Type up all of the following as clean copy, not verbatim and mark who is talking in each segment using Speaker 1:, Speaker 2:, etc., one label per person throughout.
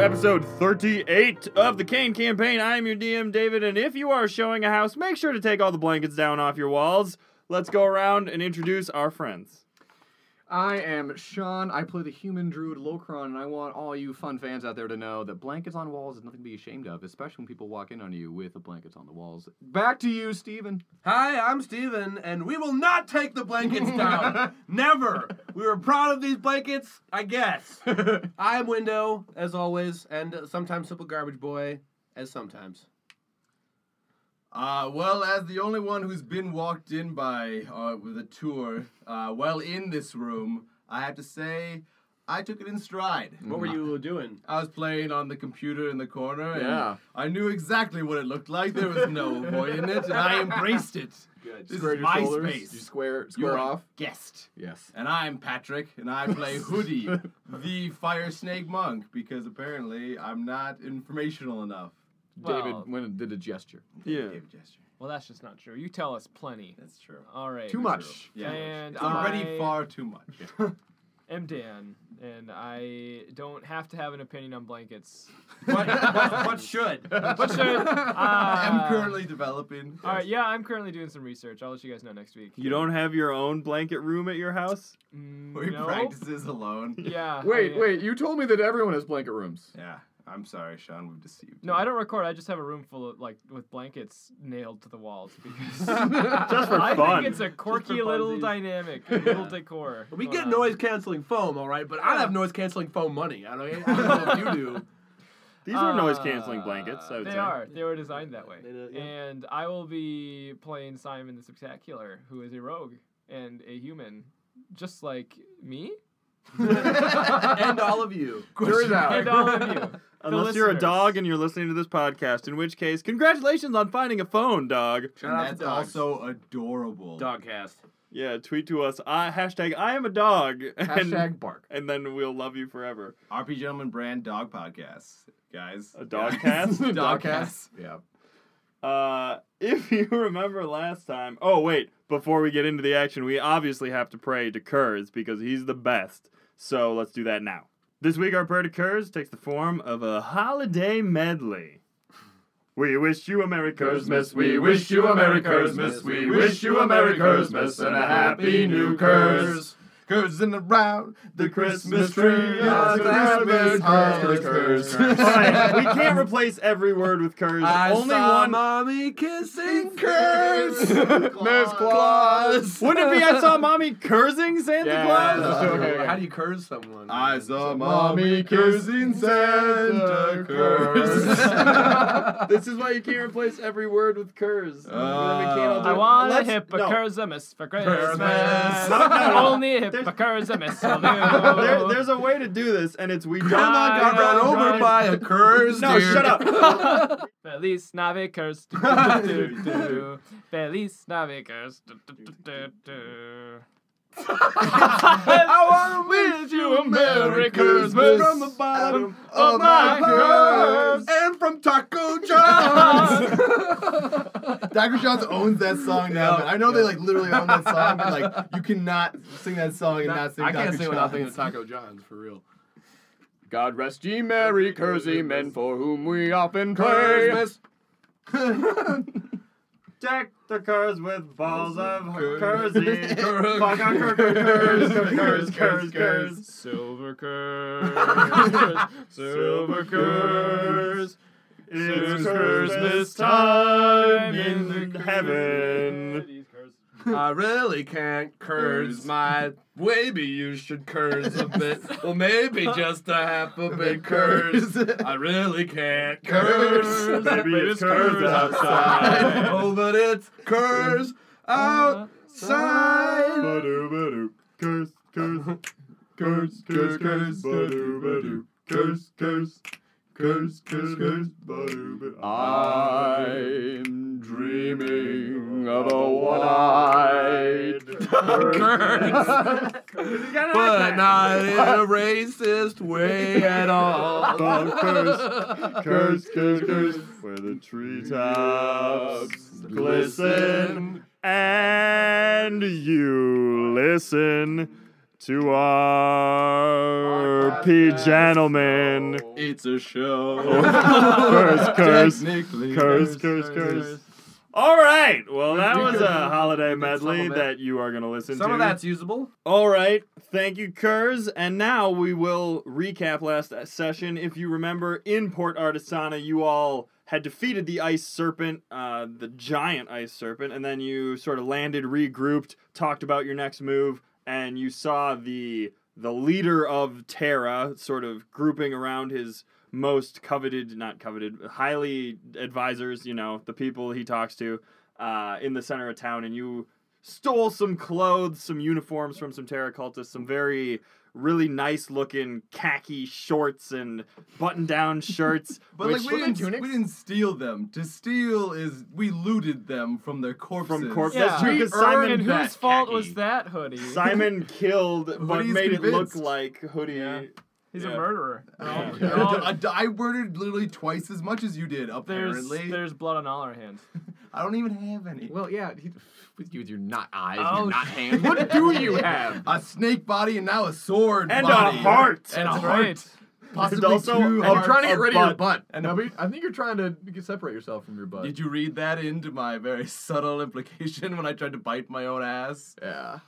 Speaker 1: episode 38 of the Kain campaign. I am your DM, David, and if you are showing a house, make sure to take all the blankets down off your walls. Let's go around and introduce our friends.
Speaker 2: I am Sean. I play the human druid Locron, and I want all you fun fans out there to know that blankets on walls is nothing to be ashamed of, especially when people walk in on you with the blankets on the walls. Back to you, Steven.
Speaker 3: Hi, I'm Steven, and we will not take the blankets down. Never. We were proud of these blankets, I guess. I am Window, as always, and sometimes Simple Garbage Boy, as sometimes.
Speaker 4: Well, as the only one who's been walked in by with a tour, in this room, I have to say, I took it in stride.
Speaker 3: What were you doing?
Speaker 4: I was playing on the computer in the corner,
Speaker 2: Yeah.
Speaker 4: and I knew exactly what it looked like. There was no avoiding it, and I embraced it.
Speaker 3: Good.
Speaker 4: This
Speaker 2: Square
Speaker 4: is
Speaker 2: your
Speaker 4: my
Speaker 2: shoulders.
Speaker 4: space.
Speaker 2: You square
Speaker 4: You're
Speaker 2: off.
Speaker 4: a guest.
Speaker 2: Yes.
Speaker 4: And I'm Patrick, and I play Hoodie, the fire snake monk, because apparently I'm not informational enough.
Speaker 2: David went did a gesture.
Speaker 1: Yeah.
Speaker 4: Gave a gesture.
Speaker 5: Well, that's just not true. You tell us plenty.
Speaker 4: That's true.
Speaker 5: All right.
Speaker 2: Too much.
Speaker 4: Yeah.
Speaker 5: And
Speaker 4: It's already
Speaker 5: I
Speaker 4: far too much.
Speaker 5: am Dan, and I don't have to have an opinion on blankets.
Speaker 3: What should?
Speaker 5: What should?
Speaker 4: I'm currently developing.
Speaker 5: All right, yeah, I'm currently doing some research. I'll let you guys know next week.
Speaker 1: You don't have your own blanket room at your house?
Speaker 4: Where he
Speaker 5: No.
Speaker 4: practices alone.
Speaker 5: Yeah.
Speaker 2: Wait, you told me that everyone has blanket rooms.
Speaker 4: Yeah. I'm sorry, Sean. We've deceived
Speaker 5: No,
Speaker 4: you.
Speaker 5: I don't record. I just have a room full of with blankets nailed to the walls because
Speaker 1: Just for
Speaker 5: I
Speaker 1: fun.
Speaker 5: think it's a quirky little dynamic, little decor.
Speaker 3: We
Speaker 5: going
Speaker 3: get
Speaker 5: on.
Speaker 3: noise-canceling foam, all right, but I don't have noise-canceling foam money. I don't know if you do.
Speaker 1: These are noise-canceling blankets, I would
Speaker 5: They
Speaker 1: say.
Speaker 5: are. They were designed that way.
Speaker 3: Yeah.
Speaker 5: And I will be playing Simon the Spectacular, who is a rogue and a human, just like me.
Speaker 3: And all of you.
Speaker 2: Jury's out.
Speaker 5: And all of you.
Speaker 1: Unless you're a
Speaker 5: listeners.
Speaker 1: dog and you're listening to this podcast, in which case, congratulations on finding a phone, dog.
Speaker 3: Shout
Speaker 4: And
Speaker 3: out to
Speaker 4: that's
Speaker 3: dogs.
Speaker 4: also adorable.
Speaker 3: Dogcast.
Speaker 1: Yeah, tweet to us, hashtag I am a dog.
Speaker 2: Hashtag bark.
Speaker 1: And then we'll love you forever.
Speaker 4: RP Gentleman brand dog podcast, guys.
Speaker 1: A dog cast?
Speaker 4: Dogcast.
Speaker 2: Yeah.
Speaker 1: If you remember last time... Oh, wait. Before we get into the action, we obviously have to pray to Kurz because he's the best. So let's do that now. This week, our prayer to Kurz takes the form of a holiday medley. We wish you a Merry Christmas, we wish you a Merry Christmas, we wish you a Merry Christmas and a Happy New Kurz.
Speaker 4: Cursing around the Christmas tree.
Speaker 1: Kurz. Alright, we can't replace every word with Kurz. Only
Speaker 3: saw
Speaker 1: one.
Speaker 3: mommy kissing Kurz.
Speaker 2: Miss Claus.
Speaker 1: Wouldn't it be I saw mommy cursing Santa
Speaker 2: Yeah,
Speaker 1: Claus?
Speaker 2: that's okay.
Speaker 3: How do you curse someone?
Speaker 4: I saw mommy cursing Santa Claus.
Speaker 1: This is why you can't replace every word with Kurz.
Speaker 5: I want a hippocrisimus for Christmas.
Speaker 1: No.
Speaker 5: Only a hippocrisimus will do.
Speaker 1: There's a way to do this, and it's we don't.
Speaker 3: Grandma got run over by a curse.
Speaker 1: No, shut up.
Speaker 5: Feliz Navicurs. Feliz Navicurs.
Speaker 3: I want to wish you a Merry Christmas
Speaker 4: from the bottom
Speaker 3: of my heart and from Taco John's.
Speaker 4: Taco John's owns that song now, but I know they literally own that song, but you cannot sing that song and not sing
Speaker 3: I
Speaker 4: Taco
Speaker 3: can't sing without thinking
Speaker 4: John's.
Speaker 3: of Taco John's, for real.
Speaker 2: God rest ye merry cursy men for whom we often pray.
Speaker 3: Christmas.
Speaker 1: Deck the Kurz with balls of
Speaker 4: Kurz.
Speaker 1: Kurzy. Kurz.
Speaker 5: Silver Kurz. Silver Kurz.
Speaker 1: It's Christmas time in heaven.
Speaker 3: I really can't curse my. Maybe you should curse a bit. Well, maybe just a half a bit curse. I really can't curse.
Speaker 1: Maybe it's Kurz outside.
Speaker 3: Oh, but it's curse outside.
Speaker 1: Ba-do-ba-do. Curse, curse. Curse, curse, curse. Ba-do-ba-do. Curse, curse. Curse, curse, curse. Ba-do-ba-do.
Speaker 2: I'm dreaming of a one-eyed
Speaker 3: But not in a racist way at all.
Speaker 1: Curse, curse, curse, curse. Where the treetops glisten and you listen to our gentlemen.
Speaker 4: It's a show.
Speaker 1: Curse.
Speaker 4: Technically.
Speaker 1: Curse. All right. Well, that was a holiday medley that you are going to listen to.
Speaker 3: Some of that's usable.
Speaker 1: All right. Thank you, Kurz. And now we will recap last session. If you remember, in Port Artisana, you all had defeated the ice serpent, the giant ice serpent, and then you sort of landed, regrouped, talked about your next move, and you saw the leader of Terra sort of grouping around his most highly advisors, the people he talks to in the center of town, and you stole some clothes, some uniforms from some Terra cultists, some really nice looking khaki shorts and button down shirts.
Speaker 4: But
Speaker 1: which,
Speaker 4: we didn't steal them. To steal is we looted them from their corpses.
Speaker 1: That's true, because Simon
Speaker 5: and whose fault was that hoodie?
Speaker 1: Simon killed, but
Speaker 4: Hoodie's
Speaker 1: made
Speaker 4: convinced.
Speaker 1: it look like Hoodie.
Speaker 5: Yeah. He's a murderer.
Speaker 4: I murdered literally twice as much as you did, apparently.
Speaker 5: There's blood on all our hands.
Speaker 4: I don't even have any.
Speaker 2: Well, yeah, with your not eyes,
Speaker 5: Oh,
Speaker 2: your not hands. What do you have?
Speaker 4: A snake body and now a sword
Speaker 1: And
Speaker 4: body.
Speaker 1: a heart.
Speaker 2: And a
Speaker 5: That's
Speaker 2: heart.
Speaker 5: right.
Speaker 4: Possibly
Speaker 1: also
Speaker 4: two
Speaker 1: a
Speaker 2: And
Speaker 4: hearts.
Speaker 2: you're trying to get rid of your
Speaker 1: butt.
Speaker 2: butt.
Speaker 4: And
Speaker 2: No, but I think you're trying to separate yourself from your butt.
Speaker 4: Did you read that into my very subtle implication when I tried to bite my own ass?
Speaker 2: Yeah.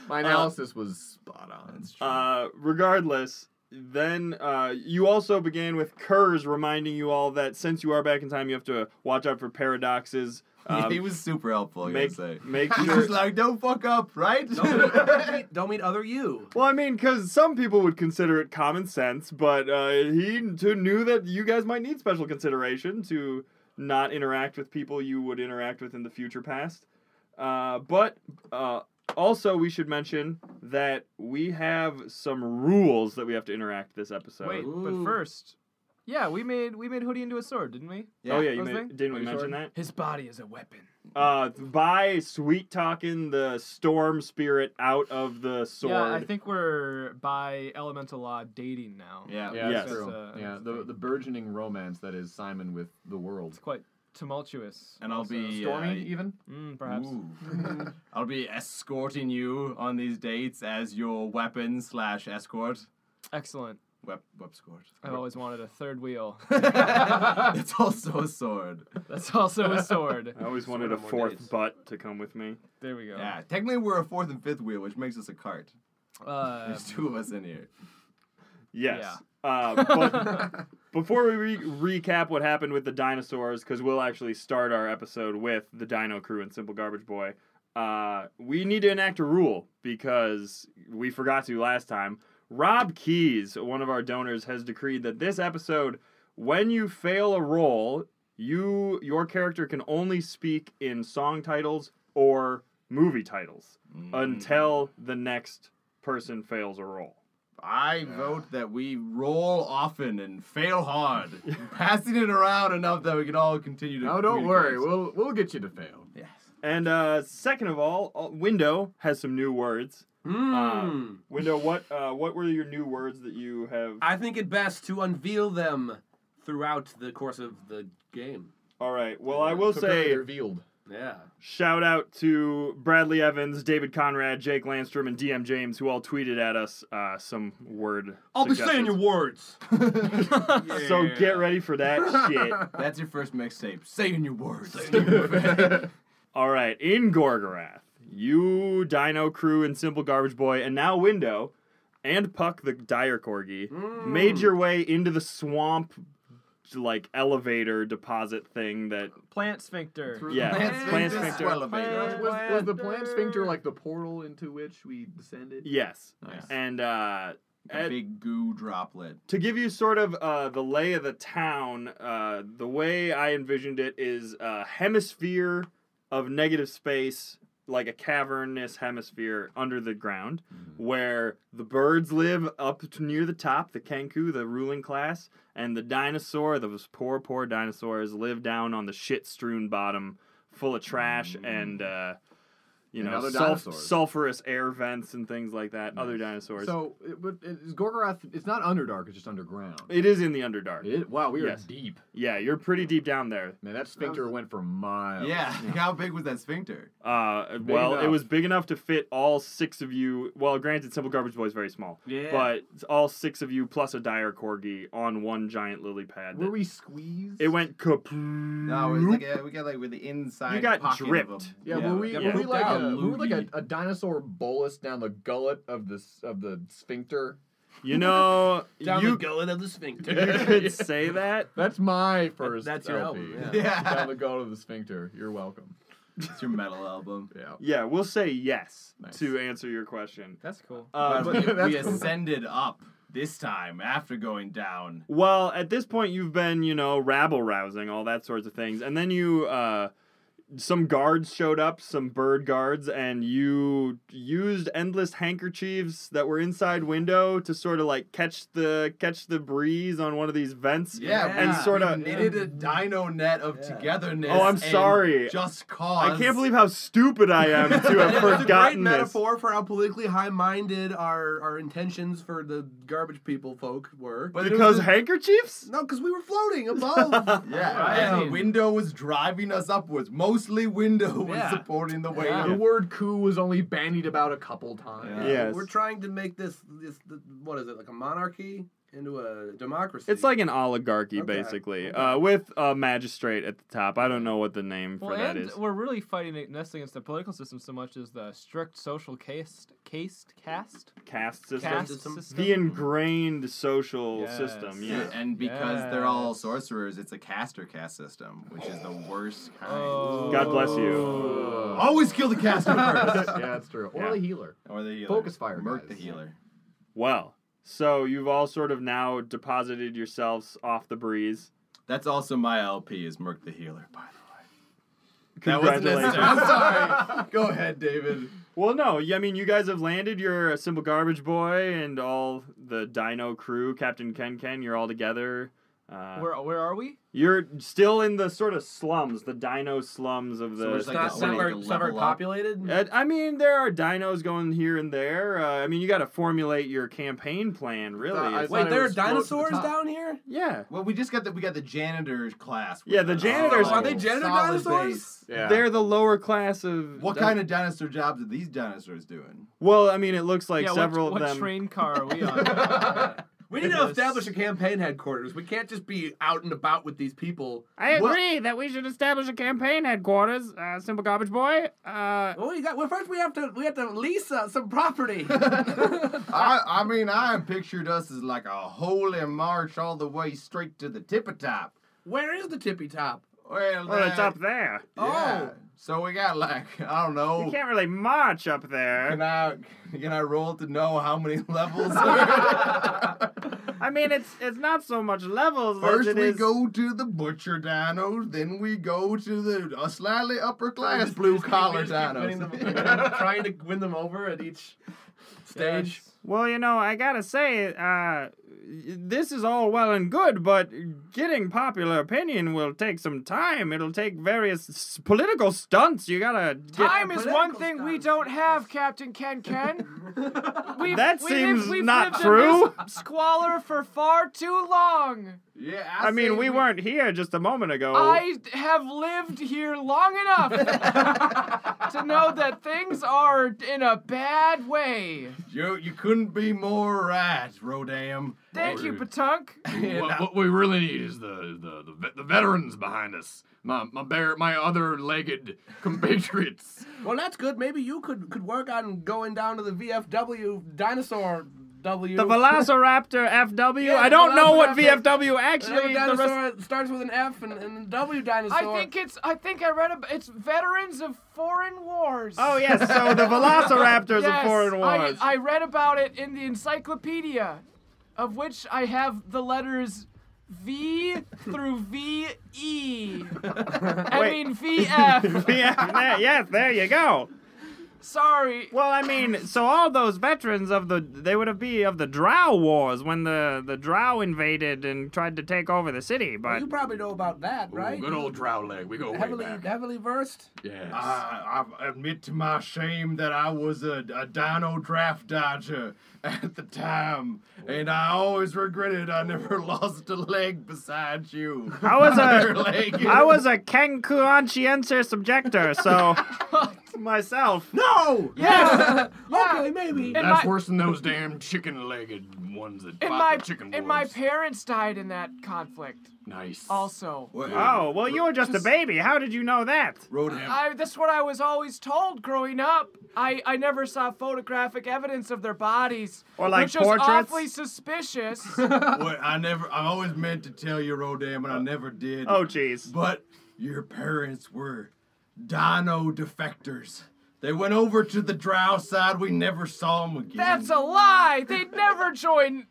Speaker 2: My analysis was spot on.
Speaker 4: That's true.
Speaker 1: Regardless, then you also began with Kurz reminding you all that since you are back in time, you have to watch out for paradoxes.
Speaker 4: He was super helpful, I gotta say.
Speaker 1: Make
Speaker 4: He's
Speaker 1: sure.
Speaker 4: just like, don't fuck up, right?
Speaker 3: Don't meet other you.
Speaker 1: Well, I mean, because some people would consider it common sense, but he knew that you guys might need special consideration to not interact with people you would interact with in the future past. But also, we should mention that we have some rules that we have to interact this episode.
Speaker 5: Wait, but first, yeah, we made Hoodie into a sword, didn't we?
Speaker 1: Oh yeah,
Speaker 5: Those things?
Speaker 1: didn't we
Speaker 2: Hoodie
Speaker 1: mention
Speaker 2: sword?
Speaker 1: that?
Speaker 5: His body is a weapon.
Speaker 1: By sweet talking the storm spirit out of the sword.
Speaker 5: Yeah, I think we're by elemental law dating now.
Speaker 4: Yeah.
Speaker 2: Yeah,
Speaker 1: Yes.
Speaker 2: that's true.
Speaker 5: That's,
Speaker 2: Yeah, the burgeoning romance that is Simon with the world.
Speaker 5: It's quite tumultuous.
Speaker 4: And I'll
Speaker 5: also.
Speaker 4: be
Speaker 2: Stormy, even?
Speaker 5: Perhaps.
Speaker 4: Ooh. I'll be escorting you on these dates as your weapon/escort.
Speaker 5: Excellent.
Speaker 4: Webscort.
Speaker 5: I've always wanted a third wheel.
Speaker 4: It's also a sword.
Speaker 5: That's also a sword.
Speaker 1: I always wanted a
Speaker 3: more
Speaker 1: fourth
Speaker 3: dates.
Speaker 1: butt to come with me.
Speaker 5: There we go.
Speaker 4: Yeah, technically we're a fourth and fifth wheel, which makes us a cart. There's two of us in here.
Speaker 1: Yes. But before we recap what happened with the dinosaurs, because we'll actually start our episode with the Dino Crew and Simple Garbage Boy, we need to enact a rule because we forgot to last time. Rob Keys, one of our donors, has decreed that this episode, when you fail a roll, your character can only speak in song titles or movie titles until the next person fails a roll.
Speaker 4: I vote that we roll often and fail hard, passing it around enough that we can all continue to.
Speaker 2: No, don't worry.
Speaker 4: communicate.
Speaker 2: We'll get you to fail.
Speaker 4: Yes.
Speaker 1: And second of all, Window has some new words. Window, what were your new words that you have?
Speaker 3: I think it best to unveil them throughout the course of the game.
Speaker 1: All right. Well, I will
Speaker 2: Prepare to be
Speaker 1: say
Speaker 2: revealed.
Speaker 3: Yeah.
Speaker 1: shout out to Bradley Evans, David Conrad, Jake Landstrom, and DM James, who all tweeted at us some word.
Speaker 3: I'll be saying your words.
Speaker 1: So get ready for that shit.
Speaker 4: That's your first mixtape. Saying your words.
Speaker 1: All right, in Gorgorath, you, Dino Crew, and Simple Garbage Boy, and now Window, and Puck the Dire Corgi, made your way into the swamp, like, elevator deposit thing that...
Speaker 5: Plant sphincter.
Speaker 1: Plant sphincter.
Speaker 2: Was the plant sphincter like the portal into which we descended?
Speaker 1: Yes.
Speaker 2: Nice.
Speaker 1: And,
Speaker 4: A big goo droplet.
Speaker 1: to give you sort of the lay of the town, the way I envisioned it is a hemisphere of negative space, like a cavernous hemisphere under the ground, where the birds live up to near the top, the Kenku, the ruling class, and the dinosaur, those poor dinosaurs, live down on the shit-strewn bottom, full of trash and you
Speaker 2: And
Speaker 1: know,
Speaker 2: other dinosaurs.
Speaker 1: sulfurous air vents and things like that. Other dinosaurs.
Speaker 2: So, is Gorgorath, it's not Underdark, it's just underground.
Speaker 1: It is in the Underdark.
Speaker 2: Wow, we are
Speaker 1: Yes.
Speaker 2: deep.
Speaker 1: Yeah, you're pretty deep down there.
Speaker 2: Man, that sphincter went for miles.
Speaker 4: Yeah. How big was that sphincter?
Speaker 1: Well,
Speaker 2: enough.
Speaker 1: it was big enough to fit all 6 of you. Well, granted, Simple Garbage Boy is very small.
Speaker 3: Yeah.
Speaker 1: But all 6 of you plus a dire corgi on one giant lily pad.
Speaker 2: Were we squeezed?
Speaker 1: It went kaput.
Speaker 4: No, it was like we got like with the inside.
Speaker 1: You got
Speaker 4: pocket
Speaker 1: dripped.
Speaker 4: Of them.
Speaker 2: Yeah, were we,
Speaker 3: got
Speaker 2: were we
Speaker 3: pooped
Speaker 2: like
Speaker 3: out.
Speaker 2: a dinosaur bolus down the gullet of the sphincter?
Speaker 1: You know,
Speaker 3: Down
Speaker 1: you
Speaker 3: the gullet of the sphincter.
Speaker 1: you could say that.
Speaker 2: That's my first.
Speaker 3: That's your
Speaker 2: LP.
Speaker 3: album,
Speaker 4: yeah.
Speaker 2: Down the gullet of the sphincter. You're welcome.
Speaker 4: It's your metal album.
Speaker 2: Yeah.
Speaker 1: Yeah, we'll say yes
Speaker 2: Nice.
Speaker 1: to answer your question.
Speaker 5: That's cool.
Speaker 4: But
Speaker 1: But
Speaker 4: we
Speaker 2: That's cool.
Speaker 4: ascended up this time after going down.
Speaker 1: well, at this point, you've been, you know, rabble rousing, all that sorts of things, and then you, some guards showed up, some bird guards, and you used endless handkerchiefs that were inside window to sort of like catch the breeze on one of these vents.
Speaker 4: Yeah,
Speaker 1: and
Speaker 4: we
Speaker 1: sorta-
Speaker 4: knitted a dino net of togetherness.
Speaker 1: Oh, I'm
Speaker 4: and
Speaker 1: sorry.
Speaker 4: Just cause.
Speaker 1: I can't believe how stupid I am to have
Speaker 3: It's a great
Speaker 1: forgotten this.
Speaker 3: metaphor for how politically high-minded our intentions for the garbage people folk were.
Speaker 4: But it
Speaker 1: Because
Speaker 4: was-
Speaker 1: handkerchiefs?
Speaker 3: No, because we were floating above.
Speaker 4: Yeah,
Speaker 5: Right.
Speaker 4: and the window was driving us upwards. Mostly window was
Speaker 3: Yeah.
Speaker 4: supporting the weight.
Speaker 5: Yeah.
Speaker 2: The word coup was only bandied about a couple times.
Speaker 4: Yeah.
Speaker 1: Yes.
Speaker 3: We're trying to make this what is it, like a monarchy into a democracy.
Speaker 1: It's like an oligarchy,
Speaker 3: Okay.
Speaker 1: basically,
Speaker 3: Okay.
Speaker 1: with a magistrate at the top. I don't know what the name
Speaker 5: Well,
Speaker 1: for that
Speaker 5: and
Speaker 1: is.
Speaker 5: we're really fighting against the political system so much as the strict social caste.
Speaker 1: Caste system.
Speaker 5: Caste
Speaker 3: system.
Speaker 5: system.
Speaker 1: The ingrained social
Speaker 5: Yes.
Speaker 1: system,
Speaker 4: Yeah,
Speaker 1: yeah.
Speaker 4: and because they're all
Speaker 5: Yes.
Speaker 4: sorcerers, it's a caster caste system, which is the worst kind.
Speaker 5: Oh.
Speaker 1: God bless you.
Speaker 4: Always kill the caster first.
Speaker 2: Yeah, that's true. Or
Speaker 1: Yeah.
Speaker 2: the healer.
Speaker 4: Or the healer.
Speaker 2: Focus fire
Speaker 4: Merc
Speaker 2: guys.
Speaker 4: the healer.
Speaker 1: Well, so you've all sort of now deposited yourselves off the breeze.
Speaker 4: That's also my LP is Merc the healer, by the way. That wasn't
Speaker 1: Congratulations.
Speaker 4: necessary. I'm sorry. Go ahead, David.
Speaker 1: Well, no, I mean, you guys have landed. You're a Simple Garbage Boy and all the Dino crew, Captain Ken, you're all together.
Speaker 5: Where are we?
Speaker 1: You're still in the sort of slums, the Dino slums of
Speaker 4: So
Speaker 1: the.
Speaker 4: it's like
Speaker 3: not
Speaker 4: a-
Speaker 3: so
Speaker 4: like
Speaker 3: very,
Speaker 4: a
Speaker 3: so very
Speaker 4: level up.
Speaker 3: populated.
Speaker 1: I mean, there are dinos going here and there. I mean, you got to formulate your campaign plan, really.
Speaker 2: I
Speaker 1: It's-
Speaker 3: Wait,
Speaker 2: thought it
Speaker 3: there are
Speaker 2: was close to the
Speaker 3: dinosaurs
Speaker 2: top.
Speaker 3: down here?
Speaker 1: yeah.
Speaker 4: Well, we got the janitors class. with
Speaker 1: Yeah, the
Speaker 4: us.
Speaker 1: janitors-
Speaker 3: Are they janitor
Speaker 4: Solid
Speaker 3: dinosaurs?
Speaker 4: base.
Speaker 2: Yeah.
Speaker 1: They're the lower class of.
Speaker 4: What kind of dinosaur jobs are these dinosaurs doing?
Speaker 1: Well, I mean, it looks like
Speaker 5: yeah,
Speaker 1: several
Speaker 5: what
Speaker 1: of them.
Speaker 5: train car are we on?
Speaker 3: We need to establish a campaign headquarters. We can't just be out and about with these people.
Speaker 1: I agree that we should establish a campaign headquarters, Simple Garbage Boy.
Speaker 3: Well, first we have to lease some property.
Speaker 4: I mean, I pictured us as like a holy march all the way straight to the tippy top.
Speaker 3: Where is the tippy top?
Speaker 4: Well,
Speaker 1: Well, it's up there.
Speaker 4: Yeah.
Speaker 3: Oh.
Speaker 4: So we got like I don't know.
Speaker 1: You can't really march up there.
Speaker 4: Can I roll to know how many levels?
Speaker 1: I mean, it's not so much levels
Speaker 4: First
Speaker 1: as it
Speaker 4: we
Speaker 1: is.
Speaker 4: go to the butcher dinos, then we go to the slightly upper class blue collar dinos.
Speaker 3: Trying to win them over at each stage.
Speaker 5: Yes.
Speaker 1: Well, you know, I gotta say, this is all well and good, but getting popular opinion will take some time. It'll take various political stunts. You gotta get.
Speaker 5: Time is one
Speaker 3: political
Speaker 5: thing we
Speaker 3: stunts,
Speaker 5: don't have,
Speaker 3: yes.
Speaker 5: Captain Ken.
Speaker 1: That seems
Speaker 5: we've
Speaker 1: not
Speaker 5: lived
Speaker 1: true.
Speaker 5: In this squalor for far too long.
Speaker 4: Yeah,
Speaker 1: I mean, we weren't here just a moment ago.
Speaker 5: I have lived here long enough to know that things are in a bad way.
Speaker 4: You couldn't be more right, Rodam.
Speaker 5: Thank you, Patunk.
Speaker 2: What we really need is the veterans behind us. My other legged compatriots.
Speaker 3: Well, that's good. Maybe you could work on going down to the VFW dinosaur W.
Speaker 1: the Velociraptor FW.
Speaker 3: Yeah,
Speaker 1: I don't know what
Speaker 3: Velociraptor.
Speaker 1: VFW actually.
Speaker 3: Another
Speaker 1: the rest-
Speaker 3: dinosaur starts with an F and W dinosaur.
Speaker 5: I think I read about it's veterans of foreign wars.
Speaker 1: Oh yes, so the Velociraptors
Speaker 5: Yes,
Speaker 1: of foreign wars.
Speaker 5: I read about it in the encyclopedia, of which I have the letters V through VE. I
Speaker 1: Wait.
Speaker 5: mean VF.
Speaker 1: Yeah, yes, there you go.
Speaker 5: Sorry.
Speaker 1: Well, I mean, so all those veterans they would have been of the Drow Wars when the Drow invaded and tried to take over the city,
Speaker 3: Well,
Speaker 1: but
Speaker 3: you probably know about that, right?
Speaker 2: Good old drow leg. We go way back.
Speaker 3: Heavily versed.
Speaker 2: Yes.
Speaker 4: I admit to my shame that I was a dino draft dodger at the time, and I always regretted I never lost a leg beside you.
Speaker 1: I was
Speaker 4: Your
Speaker 1: a
Speaker 4: leg.
Speaker 1: I was a conscientious objector, so myself.
Speaker 3: No.
Speaker 5: Yeah.
Speaker 3: Okay, maybe.
Speaker 5: And
Speaker 2: That's
Speaker 5: my-
Speaker 2: worse than those damn chicken-legged ones that
Speaker 5: And
Speaker 2: fought the chicken wars.
Speaker 5: and my parents died in that conflict.
Speaker 2: Nice.
Speaker 5: Also.
Speaker 1: Oh, well, you were just a baby. How did you know that?
Speaker 4: Roadham.
Speaker 5: That's what I was always told growing up. I never saw photographic evidence of their bodies,
Speaker 1: Or like
Speaker 5: which was
Speaker 1: portraits?
Speaker 5: awfully suspicious.
Speaker 4: I always meant to tell you, Rodan, but I never did.
Speaker 1: Oh, jeez.
Speaker 4: But your parents were dino defectors. They went over to the drow side. We never saw them again.
Speaker 5: That's a lie. They'd never join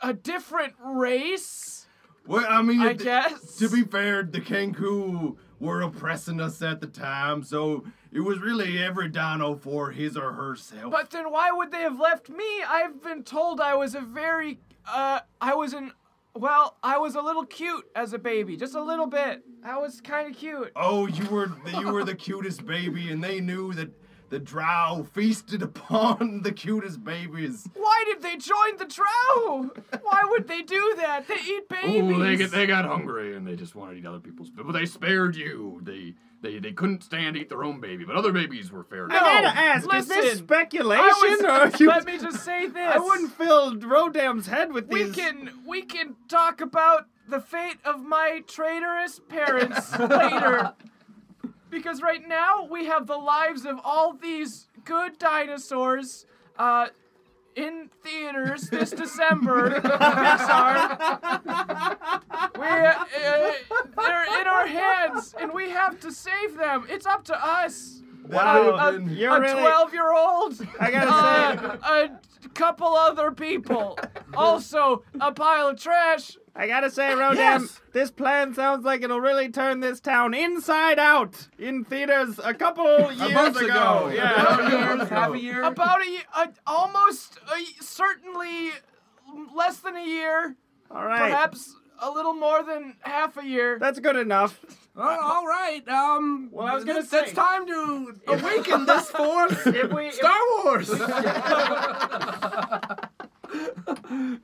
Speaker 5: a different race.
Speaker 4: Well, I mean,
Speaker 5: I guess.
Speaker 4: to be fair, the Kenku were oppressing us at the time, so it was really every dino for his or herself.
Speaker 5: But then why would they have left me? I've been told I was a very, I was a little cute as a baby, just a little bit. I was kind of cute.
Speaker 4: Oh, you were the cutest baby, and they knew that the drow feasted upon the cutest babies.
Speaker 5: Why did they join the drow? Why would they do that? They eat babies.
Speaker 2: Ooh, they got hungry and they just wanted to eat other people's. But they spared you. They couldn't stand to eat their own baby, but other babies were fair.
Speaker 1: I gotta ask, is this
Speaker 5: listen,
Speaker 1: speculation, or you...
Speaker 5: Let me just say this.
Speaker 1: I wouldn't fill Rodam's head with
Speaker 5: We
Speaker 1: these...
Speaker 5: can talk about the fate of my traitorous parents later. Because right now we have the lives of all these good dinosaurs in theaters this December. Pixar. They're in our hands, and we have to save them. It's up to us.
Speaker 1: Wow, you're
Speaker 5: a
Speaker 1: really...
Speaker 5: 12-year-old.
Speaker 1: I gotta say...
Speaker 5: A couple other people. Also, a pile of trash.
Speaker 1: I gotta say, Rodam,
Speaker 3: Yes.
Speaker 1: this plan sounds like it'll really turn this town inside out in theaters a couple years
Speaker 4: month
Speaker 1: ago.
Speaker 4: ago.
Speaker 1: Yeah.
Speaker 3: Half a year.
Speaker 5: About certainly less than a year,
Speaker 1: All right.
Speaker 5: perhaps a little more than half a year.
Speaker 1: That's good enough.
Speaker 3: All right.
Speaker 1: Well, I was gonna say-
Speaker 3: it's time to awaken this force. Star Wars.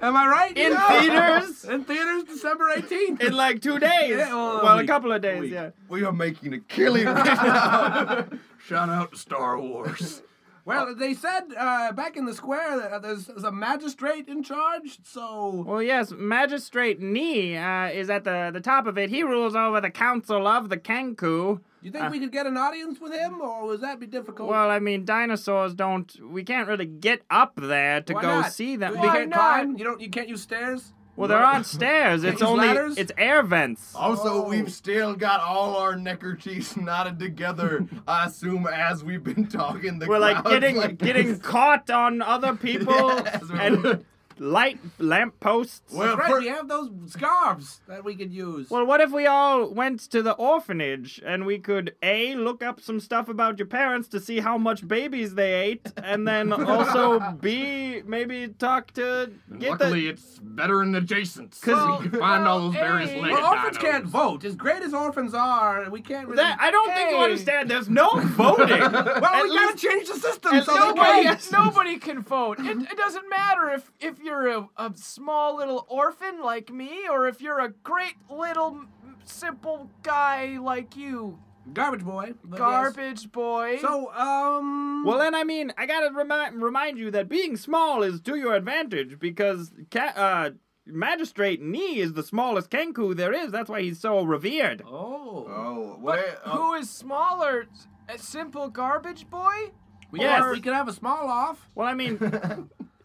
Speaker 3: Am I right?
Speaker 1: In theaters?
Speaker 3: In theaters, December 18th.
Speaker 1: In like 2 days.
Speaker 3: Yeah, well,
Speaker 1: well,
Speaker 3: a
Speaker 1: a couple of
Speaker 3: week.
Speaker 1: days, yeah.
Speaker 4: We are making a killing right now.
Speaker 2: Shout out to Star Wars.
Speaker 3: Well, they said back in the square that there's a magistrate in charge, so...
Speaker 1: Well, yes, Magistrate Ni is at the top of it. He rules over the Council of the Kenku.
Speaker 3: Do you think we could get an audience with him, or would that be difficult?
Speaker 1: Well, I mean, dinosaurs we can't really get up there to
Speaker 3: Why
Speaker 1: go
Speaker 3: not?
Speaker 1: see them.
Speaker 3: You
Speaker 5: Why
Speaker 3: can't
Speaker 5: not?
Speaker 3: climb? You can't use stairs?
Speaker 1: Well, there aren't stairs. It's
Speaker 3: use
Speaker 1: only,
Speaker 3: ladders?
Speaker 1: it's air vents.
Speaker 4: Also,
Speaker 3: Oh.
Speaker 4: we've still got all our neckerchiefs knotted together. I assume as we've been talking, the
Speaker 1: We're like
Speaker 4: crowd's
Speaker 1: getting caught on other people
Speaker 4: Yes.
Speaker 1: and light lamp posts.
Speaker 4: Well,
Speaker 3: That's right,
Speaker 4: for-
Speaker 3: we have those scarves that we could use.
Speaker 1: Well, what if we all went to the orphanage and we could A, look up some stuff about your parents to see how much babies they ate, and then also B, maybe talk to
Speaker 2: Luckily, it's better in adjacents.
Speaker 1: 'Cause-
Speaker 2: we can find all those various
Speaker 5: hey.
Speaker 2: legged
Speaker 3: Well, orphans
Speaker 2: dinos.
Speaker 3: can't vote. As great as orphans are, we can't really...
Speaker 1: I don't think you
Speaker 5: Hey.
Speaker 1: understand. There's no voting.
Speaker 3: well, we
Speaker 1: At
Speaker 3: gotta
Speaker 1: least-
Speaker 3: change the system
Speaker 1: at
Speaker 3: so
Speaker 1: least-
Speaker 3: they
Speaker 1: Nobody-
Speaker 3: can...
Speaker 5: Nobody can vote. It doesn't matter if you're a small little orphan like me, or if you're a great little simple guy like you.
Speaker 3: Garbage boy. but
Speaker 5: Garbage boy.
Speaker 3: yes. So,
Speaker 1: Well, then, I mean, I gotta remind you that being small is to your advantage because Magistrate Ni is the smallest Kenku there is. That's why he's so revered.
Speaker 3: Oh.
Speaker 4: Oh,
Speaker 5: But
Speaker 4: well,
Speaker 5: who is smaller? A simple garbage boy?
Speaker 1: Yes.
Speaker 3: We could have a small off.
Speaker 1: Well, I mean,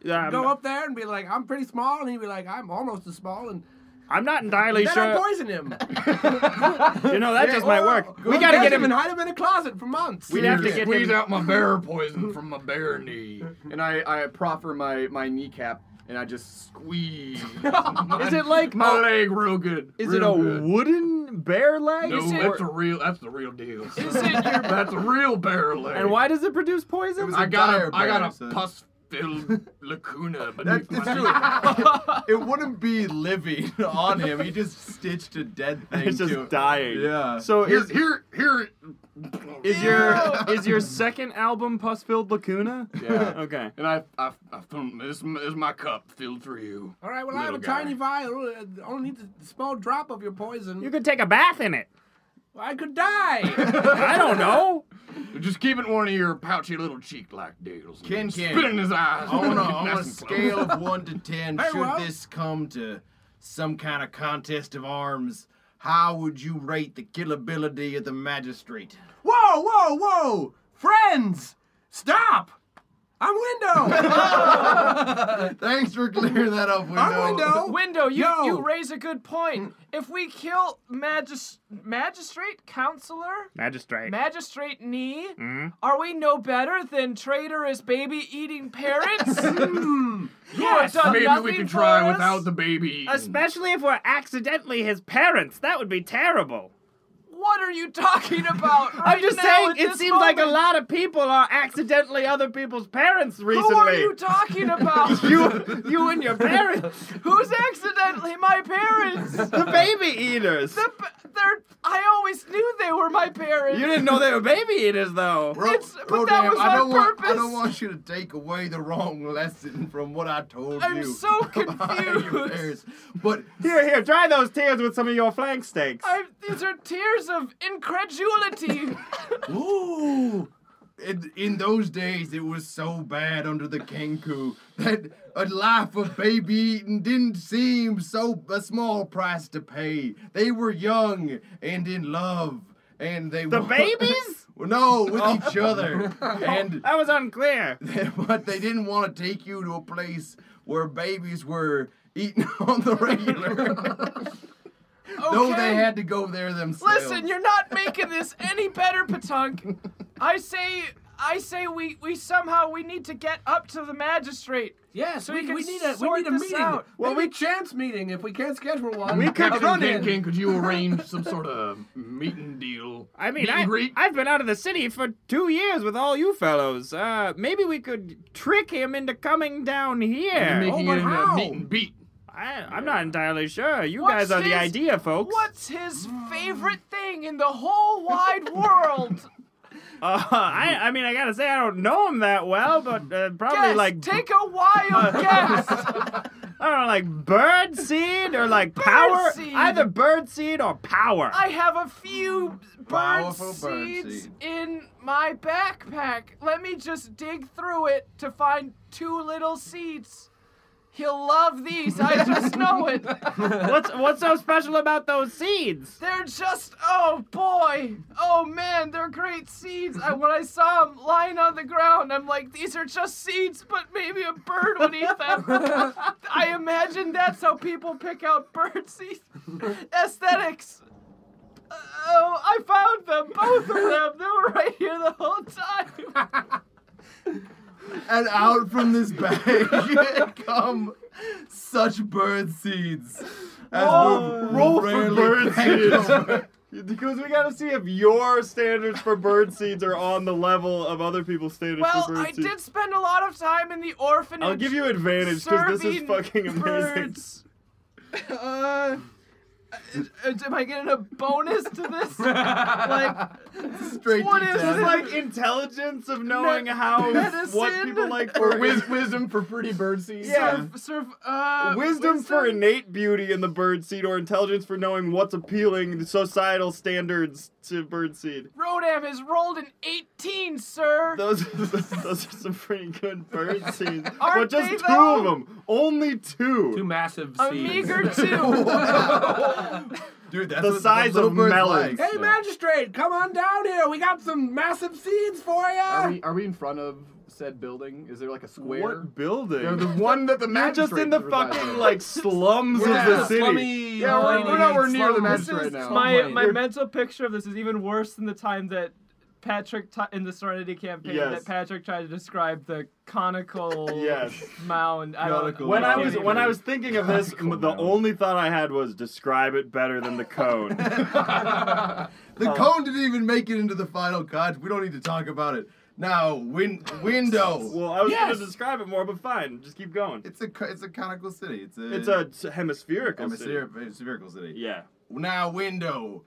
Speaker 3: Go up there and be like, I'm pretty small, and he'd be like, I'm almost as small, and
Speaker 1: I'm not entirely
Speaker 3: then
Speaker 1: sure.
Speaker 3: I poison him.
Speaker 1: You know, that just might work.
Speaker 3: Go
Speaker 1: We gotta
Speaker 3: catch
Speaker 1: get
Speaker 3: him
Speaker 1: him.
Speaker 3: and hide him in a closet for months.
Speaker 1: We'd have to get
Speaker 2: Squeeze
Speaker 1: him.
Speaker 2: out my bear poison from my bear knee. And I proffer my kneecap and I just squeeze.
Speaker 1: Is it like
Speaker 2: my leg real good?
Speaker 1: Is
Speaker 2: real
Speaker 1: it a
Speaker 2: good.
Speaker 1: wooden bear leg?
Speaker 2: No,
Speaker 5: Is it-
Speaker 2: that's the real deal.
Speaker 5: Is it your
Speaker 2: That's a real bear leg.
Speaker 1: And why does it produce poison?
Speaker 4: It was
Speaker 2: I got a
Speaker 4: bear,
Speaker 2: pus-filled lacuna
Speaker 4: That's
Speaker 2: beneath my
Speaker 4: true. It wouldn't be living on him. He just stitched a dead thing
Speaker 1: It's
Speaker 4: to
Speaker 1: just
Speaker 4: it.
Speaker 1: dying.
Speaker 4: Yeah.
Speaker 1: So
Speaker 2: Here.
Speaker 1: is your second album Pus-Filled Lacuna?
Speaker 2: Yeah.
Speaker 1: Okay.
Speaker 2: And I filmed this is my cup filled for you.
Speaker 3: All right, well, I have a
Speaker 2: Little guy.
Speaker 3: tiny vial. I only need a small drop of your poison.
Speaker 1: You could take a bath in it.
Speaker 3: I could die.
Speaker 1: I don't know.
Speaker 2: Just keep it in one of your pouchy little cheek-like deals.
Speaker 4: Ken.
Speaker 2: Spit in his eyes.
Speaker 4: On
Speaker 2: Nice
Speaker 4: a
Speaker 2: and
Speaker 4: scale
Speaker 2: close.
Speaker 4: of 1 to 10,
Speaker 3: Hey,
Speaker 4: should
Speaker 3: well.
Speaker 4: this come to some kind of contest of arms, how would you rate the killability of the magistrate?
Speaker 3: Whoa, whoa, whoa! Friends, stop! I'm Window.
Speaker 4: Thanks for clearing that up, Window.
Speaker 3: I'm Window.
Speaker 5: Window,
Speaker 3: Yo.
Speaker 5: you raise a good point. If we kill magistrate, counselor, magistrate knee, are we no better than traitorous baby-eating parents?
Speaker 3: Yes.
Speaker 5: done
Speaker 2: Maybe we
Speaker 5: nothing
Speaker 2: can
Speaker 5: for
Speaker 2: try
Speaker 5: us?
Speaker 2: without the baby.
Speaker 1: Especially if we're accidentally his parents. That would be terrible.
Speaker 5: What are you talking about?
Speaker 1: I'm
Speaker 5: right
Speaker 1: just
Speaker 5: now
Speaker 1: saying,
Speaker 5: at
Speaker 1: it
Speaker 5: this
Speaker 1: seems like a
Speaker 5: moment?
Speaker 1: lot of people are accidentally other people's parents recently.
Speaker 5: Who are you talking about?
Speaker 1: You and your parents.
Speaker 5: Who's accidentally my parents?
Speaker 1: The baby eaters.
Speaker 5: I always knew they were my parents.
Speaker 1: You didn't know they were baby eaters, though.
Speaker 5: But that was
Speaker 4: I
Speaker 5: on purpose.
Speaker 4: I don't want you to take away the wrong lesson from what I told
Speaker 5: I'm
Speaker 4: you.
Speaker 5: so
Speaker 4: about your
Speaker 5: confused.
Speaker 4: parents. But
Speaker 1: Here, try those tears with some of your flank steaks.
Speaker 5: These are tears of incredulity.
Speaker 4: ooh, in those days it was so bad under the Kenku that a life of baby eating didn't seem so a small price to pay. They were young and in love, and they
Speaker 1: The babies?
Speaker 4: Well, no, with each other, and
Speaker 1: That was unclear.
Speaker 4: but they didn't want to take you to a place where babies were eaten on the regular. No, they
Speaker 5: Okay.
Speaker 4: had to go there themselves.
Speaker 5: Listen, you're not making this any better, Patunk. I say we somehow need to get up to the magistrate.
Speaker 3: Yes,
Speaker 5: So
Speaker 3: we
Speaker 5: we can
Speaker 3: need
Speaker 5: sort
Speaker 3: a
Speaker 5: this
Speaker 3: meeting.
Speaker 5: out.
Speaker 3: Well, we chance meeting if we can't schedule one.
Speaker 1: We could
Speaker 3: I'll
Speaker 1: run
Speaker 3: run
Speaker 1: it.
Speaker 2: King, could you arrange some sort of meeting deal?
Speaker 1: I mean,
Speaker 2: Meet and greet?
Speaker 1: I've been out of the city for 2 years with all you fellows. Maybe we could trick him into coming down
Speaker 2: You're
Speaker 1: here.
Speaker 2: making
Speaker 3: but
Speaker 2: it into
Speaker 3: how?
Speaker 2: a meet and beat.
Speaker 1: I'm not entirely sure. You
Speaker 5: What's
Speaker 1: guys are the
Speaker 5: his-
Speaker 1: idea, folks.
Speaker 5: What's his favorite thing in the whole wide world?
Speaker 1: I mean, I gotta say, I don't know him that well, but probably
Speaker 5: Guess,
Speaker 1: like
Speaker 5: take a wild guess.
Speaker 1: I don't know, like bird seed or like power.
Speaker 5: seed.
Speaker 1: Either bird seed or power.
Speaker 5: I have a few bird
Speaker 4: Powerful bird
Speaker 5: seeds
Speaker 4: seed.
Speaker 5: in my backpack. Let me just dig through it to find 2 little seeds. He'll love these. I just know it.
Speaker 1: What's so special about those seeds?
Speaker 5: They're just, oh boy, oh man, they're great seeds. When I saw them lying on the ground, I'm like, these are just seeds, but maybe a bird would eat them. I imagine that's how people pick out bird seeds. Aesthetics. Oh, I found them, both of them. They were right here the whole time.
Speaker 4: And out from this bag come such bird seeds. As
Speaker 1: roll for
Speaker 4: rarely
Speaker 1: bird
Speaker 4: packed
Speaker 1: seeds.
Speaker 4: over.
Speaker 1: Because we gotta see if your standards for bird seeds are on the level of other people's standards
Speaker 5: Well,
Speaker 1: for bird
Speaker 5: I
Speaker 1: seeds.
Speaker 5: did spend a lot of time in the orphanage.
Speaker 1: I'll give you advantage because this is
Speaker 5: serving
Speaker 1: fucking amazing.
Speaker 5: birds. Am I getting a bonus to this? Like,
Speaker 4: Straight
Speaker 5: What
Speaker 4: to
Speaker 5: is
Speaker 1: This
Speaker 4: death.
Speaker 1: is like intelligence of knowing how
Speaker 5: medicine?
Speaker 1: what people like
Speaker 2: Or
Speaker 1: for
Speaker 2: wisdom for pretty bird seeds.
Speaker 1: Yeah.
Speaker 5: wisdom
Speaker 1: for innate beauty in the bird seed, or intelligence for knowing what's appealing to societal standards to bird seed.
Speaker 5: Rodam has rolled an 18, sir.
Speaker 1: Those are some pretty good bird seeds.
Speaker 5: Aren't
Speaker 1: But just
Speaker 5: they,
Speaker 1: 2
Speaker 5: though?
Speaker 1: of them. Only 2.
Speaker 3: 2 massive
Speaker 5: A
Speaker 3: seeds.
Speaker 5: meager 2.
Speaker 4: Dude, that's
Speaker 1: The
Speaker 4: what
Speaker 1: size
Speaker 4: little
Speaker 1: of
Speaker 4: birds
Speaker 1: melons.
Speaker 4: like.
Speaker 3: Hey, magistrate, come on down here. We got some massive seeds for you.
Speaker 2: Are we in front of said building? Is there like a square?
Speaker 1: What building?
Speaker 2: Yeah, the one that the
Speaker 1: You're just in the
Speaker 2: magistrate
Speaker 1: fucking
Speaker 2: resides
Speaker 1: like slums of the city.
Speaker 3: Slummy,
Speaker 2: Yeah, we're nowhere near the
Speaker 3: slum-
Speaker 2: magistrate right now.
Speaker 5: My
Speaker 2: You're-
Speaker 5: mental picture of this is even worse than the time that Patrick in the Serenity campaign
Speaker 1: Yes.
Speaker 5: that Patrick tried to describe the conical
Speaker 1: Yes.
Speaker 5: mound. I don't know.
Speaker 1: When I was thinking of this, the only thought I had was describe it better than the cone.
Speaker 4: The cone didn't even make it into the final cut. We don't need to talk about it. Now, window.
Speaker 1: Well, I was going to describe it more, but fine. Just keep going.
Speaker 4: It's a conical city.
Speaker 1: It's a hemispherical city.
Speaker 4: Spherical city.
Speaker 1: Yeah.
Speaker 4: Now, window.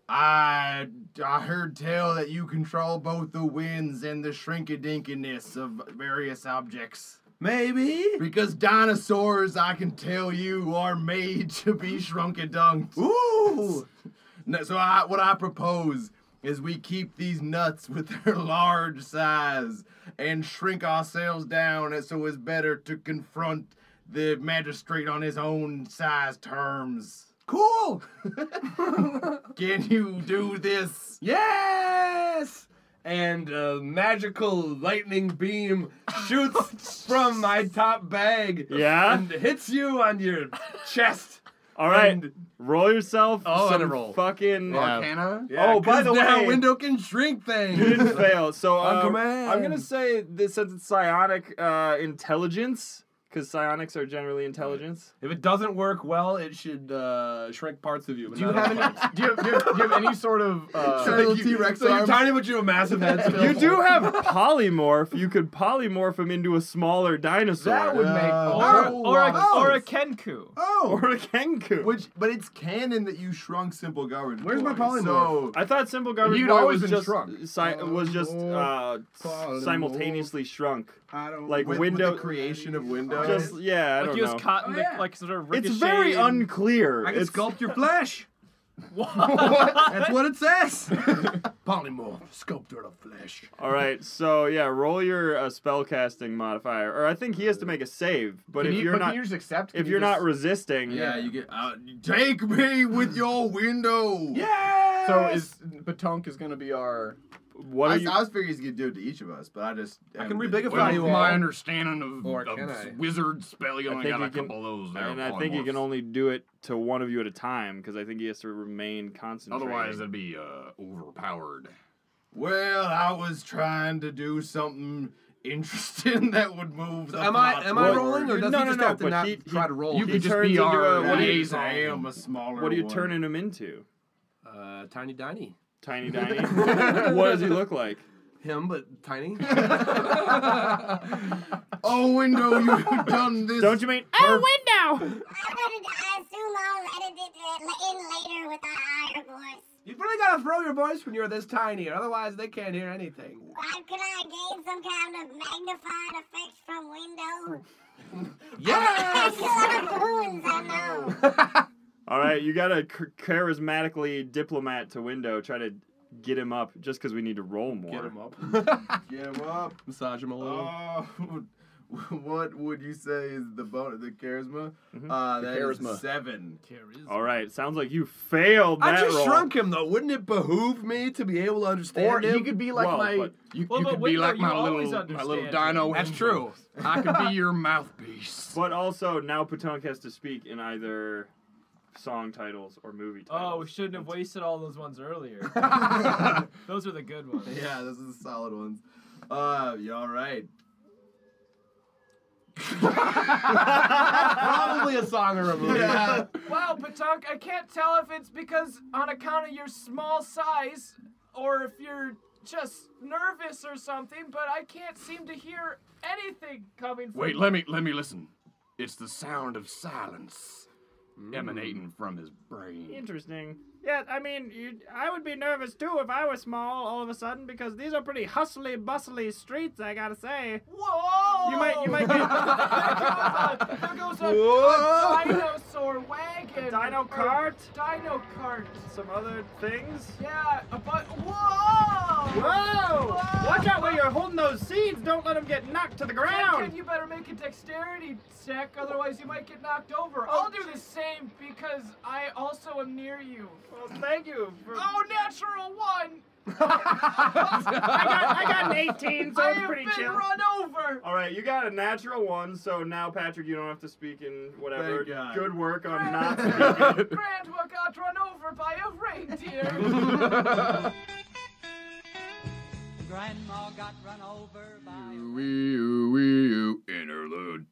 Speaker 4: I heard tell that you control both the winds and the shrinkadinkiness of various objects.
Speaker 3: Maybe.
Speaker 4: Because dinosaurs, I can tell you, are made to be shrunkadunked.
Speaker 3: Ooh.
Speaker 4: So what I propose is we keep these nuts with their large size and shrink ourselves down so it's better to confront the magistrate on his own size terms.
Speaker 3: Cool.
Speaker 4: Can you do this?
Speaker 3: Yes. And a magical lightning beam shoots from my top bag.
Speaker 1: Yeah?
Speaker 3: And hits you on your chest.
Speaker 1: All right.
Speaker 3: And-
Speaker 1: Roll yourself
Speaker 2: Oh,
Speaker 1: some
Speaker 2: and a roll.
Speaker 1: fucking...
Speaker 2: Arcana?
Speaker 3: Yeah,
Speaker 1: Oh, by the
Speaker 3: 'cause now
Speaker 1: way-
Speaker 3: window can shrink things.
Speaker 1: You didn't fail. So
Speaker 3: On command.
Speaker 1: I'm going to say this, since it's psionic intelligence, because psionics are generally intelligence.
Speaker 3: If it doesn't work well, it should shrink parts of you. But
Speaker 2: Do you
Speaker 3: not
Speaker 2: have
Speaker 3: other
Speaker 2: any?
Speaker 3: parts.
Speaker 2: Do you have any sort of?
Speaker 4: Little T-Rex
Speaker 3: So you're
Speaker 4: arms.
Speaker 3: tiny, but you have a massive head. Still.
Speaker 1: You do have polymorph. You could polymorph him into a smaller dinosaur.
Speaker 2: That would make
Speaker 5: Or a Kenku.
Speaker 4: Oh,
Speaker 1: Or a Kenku.
Speaker 4: but it's canon that you shrunk Simple Garbage.
Speaker 3: Where's my
Speaker 4: Boy.
Speaker 3: polymorph?
Speaker 4: So
Speaker 1: I thought Simple Garbage
Speaker 2: You'd
Speaker 1: Boy
Speaker 2: always
Speaker 1: was
Speaker 2: been
Speaker 1: just
Speaker 2: shrunk.
Speaker 1: was just
Speaker 4: Polymorph.
Speaker 1: simultaneously shrunk.
Speaker 3: I don't.
Speaker 1: Like
Speaker 4: with
Speaker 1: window.
Speaker 4: the creation of Windows.
Speaker 1: Just I
Speaker 5: Like
Speaker 1: don't
Speaker 5: he was
Speaker 1: know.
Speaker 5: caught in the,
Speaker 3: yeah.
Speaker 5: like sort of
Speaker 1: It's
Speaker 5: ricocheted.
Speaker 1: very unclear.
Speaker 3: I can
Speaker 1: It's
Speaker 3: sculpt your flesh.
Speaker 5: What?
Speaker 3: That's what it says. Polymorph, sculptor of flesh.
Speaker 1: all right. So roll your spellcasting modifier, or I think he has to make a save. But if you're
Speaker 2: can
Speaker 1: not,
Speaker 2: you just accept?
Speaker 1: if you're not resisting,
Speaker 4: Yeah, you get. Take me with your window.
Speaker 3: Yeah.
Speaker 2: So is Batonk is gonna be our?
Speaker 1: what
Speaker 4: I
Speaker 1: are you?
Speaker 4: was figuring he's gonna do it to each of us, but I just.
Speaker 3: I can rebigify you all.
Speaker 2: My understanding of,
Speaker 3: Or can I?
Speaker 2: wizard spell, you
Speaker 1: I
Speaker 2: only
Speaker 1: think
Speaker 2: got a
Speaker 1: you can-
Speaker 2: couple of those there.
Speaker 1: And I think you can only do it to one of you at a time, because I think he has to remain concentrated.
Speaker 2: Otherwise, it'd be overpowered.
Speaker 4: Well, I was trying to do something interesting that would move the
Speaker 3: Am I
Speaker 4: plot
Speaker 3: rolling,
Speaker 4: forward.
Speaker 3: or does
Speaker 1: No,
Speaker 3: he
Speaker 1: no,
Speaker 3: just
Speaker 1: no,
Speaker 3: have to
Speaker 1: but
Speaker 3: not
Speaker 1: he-
Speaker 3: try to roll?
Speaker 2: You
Speaker 1: He
Speaker 2: could just
Speaker 1: turns
Speaker 2: be
Speaker 1: into
Speaker 2: our
Speaker 1: a- what do you-
Speaker 2: liaison.
Speaker 4: I am a smaller
Speaker 1: What are you
Speaker 4: one.
Speaker 1: turning him into?
Speaker 3: Tiny Diny.
Speaker 1: Tiny Diny? What does he look like?
Speaker 3: Him, but tiny.
Speaker 4: Oh, Window, you've done this.
Speaker 1: Don't you mean?
Speaker 5: Oh, window!
Speaker 6: I assume I'll edit it in later with a higher voice.
Speaker 3: You really gotta throw your voice when you're this tiny, or otherwise they can't hear anything.
Speaker 6: Can I gain some kind of magnified effect from Window?
Speaker 3: Yes!
Speaker 6: I know.
Speaker 1: All right, you gotta charismatically diplomat to Window, try to get him up, just because we need to roll more.
Speaker 3: Get him up.
Speaker 4: Get him up.
Speaker 3: Massage him a little.
Speaker 4: Oh, what would you say is the charisma?
Speaker 1: Mhm.
Speaker 4: That
Speaker 2: charisma.
Speaker 4: is 7.
Speaker 1: All right, sounds like you failed that
Speaker 3: I just
Speaker 1: roll.
Speaker 3: shrunk him though. Wouldn't it behoove me to be able to understand
Speaker 2: Or
Speaker 3: him?
Speaker 2: he could be like
Speaker 1: Well,
Speaker 2: my.
Speaker 1: but-
Speaker 2: You
Speaker 5: Well, but
Speaker 2: could be
Speaker 5: Window,
Speaker 2: like
Speaker 5: you
Speaker 2: my
Speaker 5: always
Speaker 2: little
Speaker 5: understand
Speaker 2: dino.
Speaker 5: him.
Speaker 3: That's true.
Speaker 2: I could be your mouthpiece.
Speaker 1: But also, now Patunk has to speak in either song titles or movie titles.
Speaker 5: Oh, we shouldn't have wasted all those ones earlier. Those are the good ones.
Speaker 4: Yeah, those are the solid ones. You all right?
Speaker 3: Probably a song or a movie.
Speaker 4: Yeah.
Speaker 5: Wow, Patunk, I can't tell if it's because on account of your small size or if you're just nervous or something, but I can't seem to hear anything coming from
Speaker 2: Wait, let me listen. It's the sound of silence emanating from his brain.
Speaker 1: Interesting. Yeah, I mean, I would be nervous too if I was small all of a sudden, because these are pretty hustly, bustly streets, I gotta say.
Speaker 5: Whoa!
Speaker 1: You might get
Speaker 5: There goes a
Speaker 3: Whoa!
Speaker 5: dinosaur wagon.
Speaker 1: Dino
Speaker 5: Or
Speaker 1: cart.
Speaker 5: Dino cart.
Speaker 1: some other things.
Speaker 5: Yeah, but whoa!
Speaker 1: Whoa! Watch out where you're holding those seeds. Don't let them get knocked to the ground.
Speaker 5: Ken, you better make a dexterity check, otherwise you might get knocked over. I'll do the same because I also am near you.
Speaker 1: Well, thank you. For...
Speaker 5: Oh, natural one!
Speaker 1: I got an 18, so
Speaker 5: I
Speaker 1: it's
Speaker 5: have
Speaker 1: pretty
Speaker 5: been
Speaker 1: chill.
Speaker 5: run over.
Speaker 1: All right, you got a natural one, so now Patrick, you don't have to speak in whatever.
Speaker 4: Thank God.
Speaker 1: Good work on not
Speaker 5: Grand
Speaker 1: speaking.
Speaker 5: got run over by a reindeer.
Speaker 7: grandma got run over by
Speaker 4: Interlude.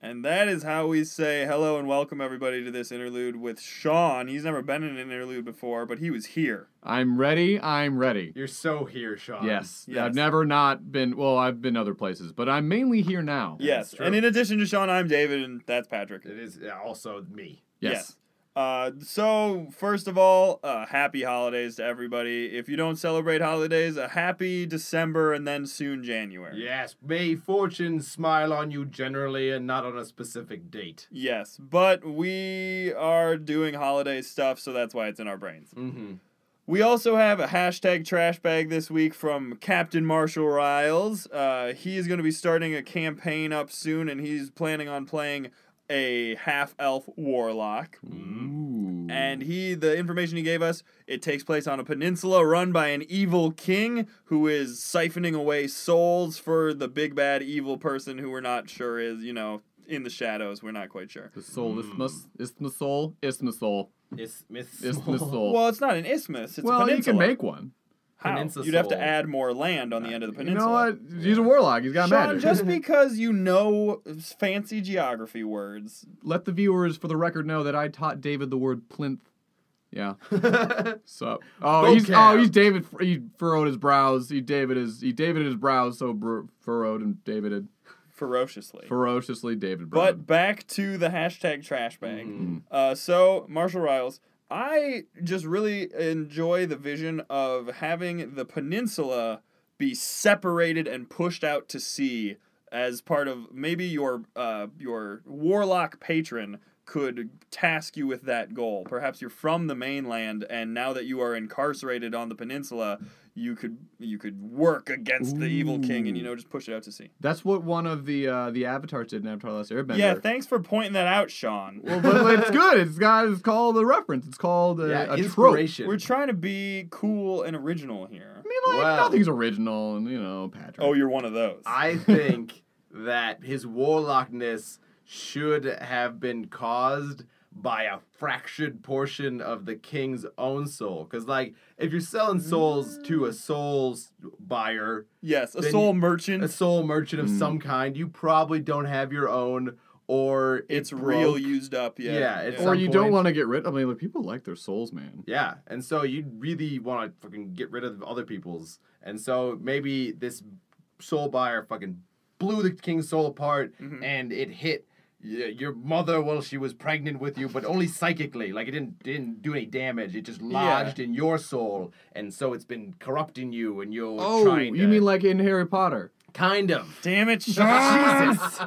Speaker 1: And that is how we say hello and welcome everybody to this interlude with Sean. He's never been in an interlude before, but he was here.
Speaker 2: I'm ready. I'm ready.
Speaker 4: You're so here, Sean.
Speaker 2: Yes.
Speaker 1: Yes.
Speaker 2: I've never not been. Well, I've been other places, but I'm mainly here now.
Speaker 1: Yes.
Speaker 4: true.
Speaker 1: And in addition to Sean, I'm David, and that's Patrick.
Speaker 4: It is also me.
Speaker 2: Yes.
Speaker 1: So, first of all, happy holidays to everybody. If you don't celebrate holidays, a happy December and then soon January.
Speaker 4: Yes, may fortune smile on you generally and not on a specific date.
Speaker 1: Yes, but we are doing holiday stuff, so that's why it's in our brains.
Speaker 4: Mm-hmm.
Speaker 1: We also have a hashtag trash bag this week from Captain Marshall Riles. He is going to be starting a campaign up soon, and he's planning on playing a half-elf warlock.
Speaker 2: Ooh.
Speaker 1: And the information he gave us, it takes place on a peninsula run by an evil king who is siphoning away souls for the big bad evil person who we're not sure is, in the shadows. We're not quite sure.
Speaker 2: The soul isthmus soul.
Speaker 4: It's Miss
Speaker 2: Isthmus soul.
Speaker 1: Well, it's not an isthmus. It's a
Speaker 2: Well,
Speaker 1: peninsula.
Speaker 2: you can make one.
Speaker 1: How?
Speaker 4: Peninsula
Speaker 1: You'd have to
Speaker 4: soul.
Speaker 1: add more land on the end of the
Speaker 2: You
Speaker 1: peninsula.
Speaker 2: know what? He's a warlock. He's got
Speaker 1: Sean,
Speaker 2: magic.
Speaker 1: just because you know fancy geography words.
Speaker 2: Let the viewers, for the record, know that I taught David the word plinth. Yeah. So. He's David. He furrowed his brows. He Davided his brows so furrowed and Davided ferociously David Brown.
Speaker 1: But back to the hashtag trash bag.
Speaker 2: Mm-hmm.
Speaker 1: So, Marshall Riles, I just really enjoy the vision of having the peninsula be separated and pushed out to sea as part of maybe your warlock patron could task you with that goal. Perhaps you're from the mainland, and now that you are incarcerated on the peninsula, you could work against the evil king and just push it out to sea.
Speaker 2: That's what one of the avatars did in Avatar: Last Airbender.
Speaker 1: Yeah, thanks for pointing that out, Sean.
Speaker 2: Well, but it's good. It's called a reference. It's called a trope.
Speaker 4: inspiration.
Speaker 1: We're trying to be cool and original here.
Speaker 2: I mean, nothing's original, and Patrick.
Speaker 1: Oh, you're one of those.
Speaker 4: I think that his warlockness should have been caused by a fractured portion of the king's own soul. Because, if you're selling souls to a souls buyer,
Speaker 1: Yes, a
Speaker 4: Then
Speaker 1: soul merchant.
Speaker 4: a soul merchant of some kind, you probably don't have your own, or
Speaker 1: It's
Speaker 4: it
Speaker 1: real
Speaker 4: broke.
Speaker 1: used up, yeah.
Speaker 4: Yeah, it's
Speaker 2: Or
Speaker 4: some
Speaker 2: you don't
Speaker 4: point-
Speaker 2: want to get rid. I mean, people like their souls, man.
Speaker 4: Yeah, and so you really want to fucking get rid of other people's. And so maybe this soul buyer fucking blew the king's soul apart, and it hit your mother while she was pregnant with you, but only psychically. Like, it didn't do any damage. It just lodged in your soul, and so it's been corrupting you, and you're trying to...
Speaker 2: you mean like in Harry Potter?
Speaker 4: Kind of.
Speaker 1: Damn it, Sean!
Speaker 4: Jesus!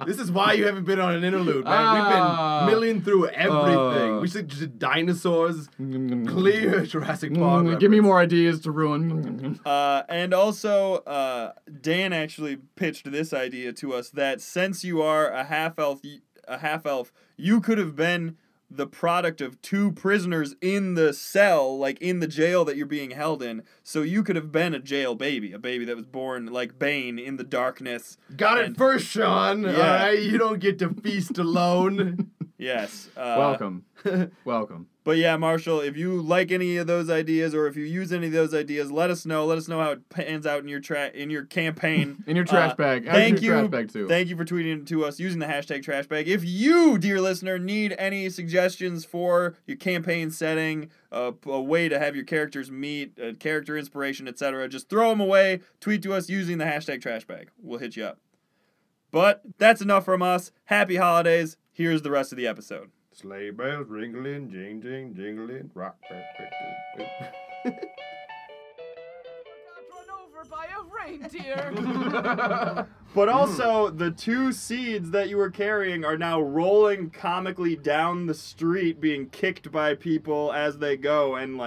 Speaker 4: This is why you haven't been on an interlude, man. We've been milling through everything. We should just dinosaurs, clear Jurassic Park.
Speaker 2: Give me
Speaker 4: reference.
Speaker 2: more ideas to ruin.
Speaker 1: And also, Dan actually pitched this idea to us that since you are a half elf, you could have been the product of two prisoners in the cell, like in the jail that you're being held in. So you could have been a jail baby, a baby that was born like Bane in the darkness.
Speaker 4: Got it first, Sean.
Speaker 1: Yeah.
Speaker 4: All right, you don't get to feast alone.
Speaker 1: Yes.
Speaker 2: Welcome.
Speaker 1: But yeah, Marshall, if you like any of those ideas or if you use any of those ideas, let us know. Let us know how it pans out in your campaign.
Speaker 2: In your trash bag.
Speaker 1: Thank you.
Speaker 2: Trash bag too.
Speaker 1: Thank you for tweeting to us using the hashtag trash bag. If you, dear listener, need any suggestions for your campaign setting, a way to have your characters meet, character inspiration, etc., just throw them away. Tweet to us using the hashtag trash bag. We'll hit you up. But that's enough from us. Happy holidays. Here's the rest of the episode.
Speaker 4: Sleigh bells ringling, jing, jing, jingling, rock.
Speaker 5: Got run over by a reindeer.
Speaker 1: But also, the two seeds that you were carrying are now rolling comically down the street, being kicked by people as they go, and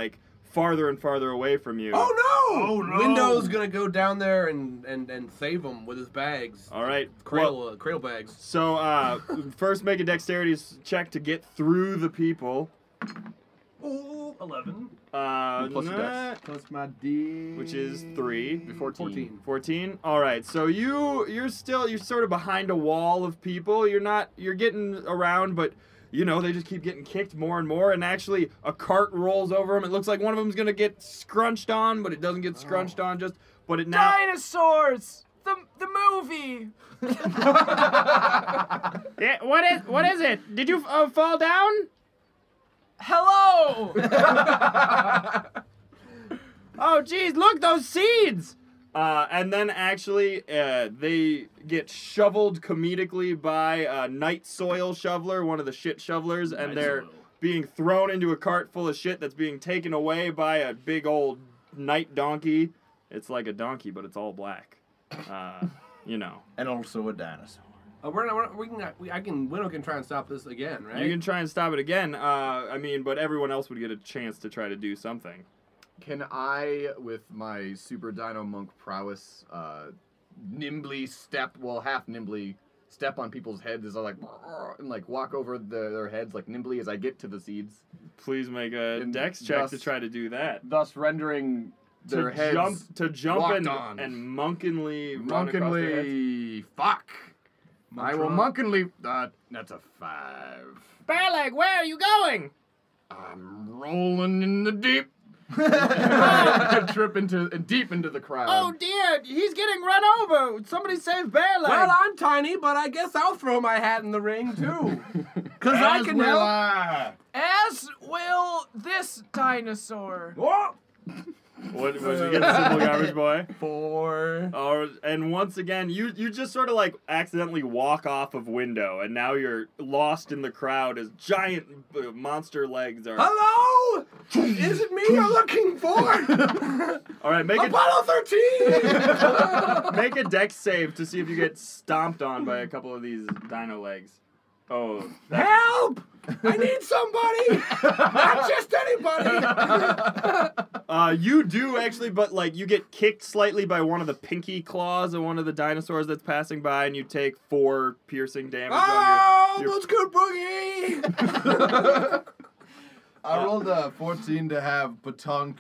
Speaker 1: farther and farther away from you.
Speaker 3: Oh no!
Speaker 4: Oh, no!
Speaker 3: Window's gonna go down there and save him with his bags.
Speaker 1: All right.
Speaker 3: Cradle bags.
Speaker 1: So, first make a dexterity check to get through the people.
Speaker 3: Oh, 11.
Speaker 2: Plus your dex.
Speaker 3: Plus my D.
Speaker 1: Which is 3.
Speaker 3: 14.
Speaker 1: 14. All right. So you're sort of behind a wall of people. You're getting around, but you know, they just keep getting kicked more and more, and actually a cart rolls over them. It looks like one of them's gonna get scrunched on, but it doesn't get scrunched on. But it now.
Speaker 5: Dinosaurs! The movie!
Speaker 1: Yeah, what is it? Did you fall down?
Speaker 5: Hello!
Speaker 1: Oh, geez, look, those seeds! And then actually, they get shoveled comedically by a night soil shoveler, one of the shit shovelers, and they're being thrown into a cart full of shit that's being taken away by a big old night donkey. It's like a donkey, but it's all black. You know.
Speaker 4: And also a dinosaur.
Speaker 3: Winnow can try and stop this again, right?
Speaker 1: You can try and stop it again. I mean, but everyone else would get a chance to try to do something.
Speaker 2: Can I, with my super dino monk prowess, nimbly step, well, half nimbly step on people's heads as I and walk over their heads nimbly as I get to the seeds?
Speaker 1: Please make a dex check to try to do that.
Speaker 2: Thus rendering their heads
Speaker 1: jump and monkenly run across their heads.
Speaker 2: Fuck. I will monkenly. That's a 5.
Speaker 1: Bearleg, where are you going?
Speaker 2: I'm rolling in the deep. Trip deep into the crowd.
Speaker 1: Oh dear, he's getting run over. Somebody save Bearleg.
Speaker 3: Well, I'm tiny, but I guess I'll throw my hat in the ring too. Cause I can help.
Speaker 5: As will this dinosaur.
Speaker 3: Whoa!
Speaker 1: What did you get, Simple Garbage Boy?
Speaker 2: 4.
Speaker 1: Oh, and once again, you just sort of accidentally walk off of window, and now you're lost in the crowd as giant monster legs are.
Speaker 3: Hello? Is it me you're looking for?
Speaker 1: All right, make
Speaker 3: Apollo 13!
Speaker 1: make a dex save to see if you get stomped on by a couple of these dino legs. Oh,
Speaker 3: Help! I need somebody! Not just anybody!
Speaker 1: You do actually, but you get kicked slightly by one of the pinky claws of one of the dinosaurs that's passing by, and you take 4 piercing damage on your
Speaker 3: let's go boogie!
Speaker 4: I rolled a 14 to have Patunk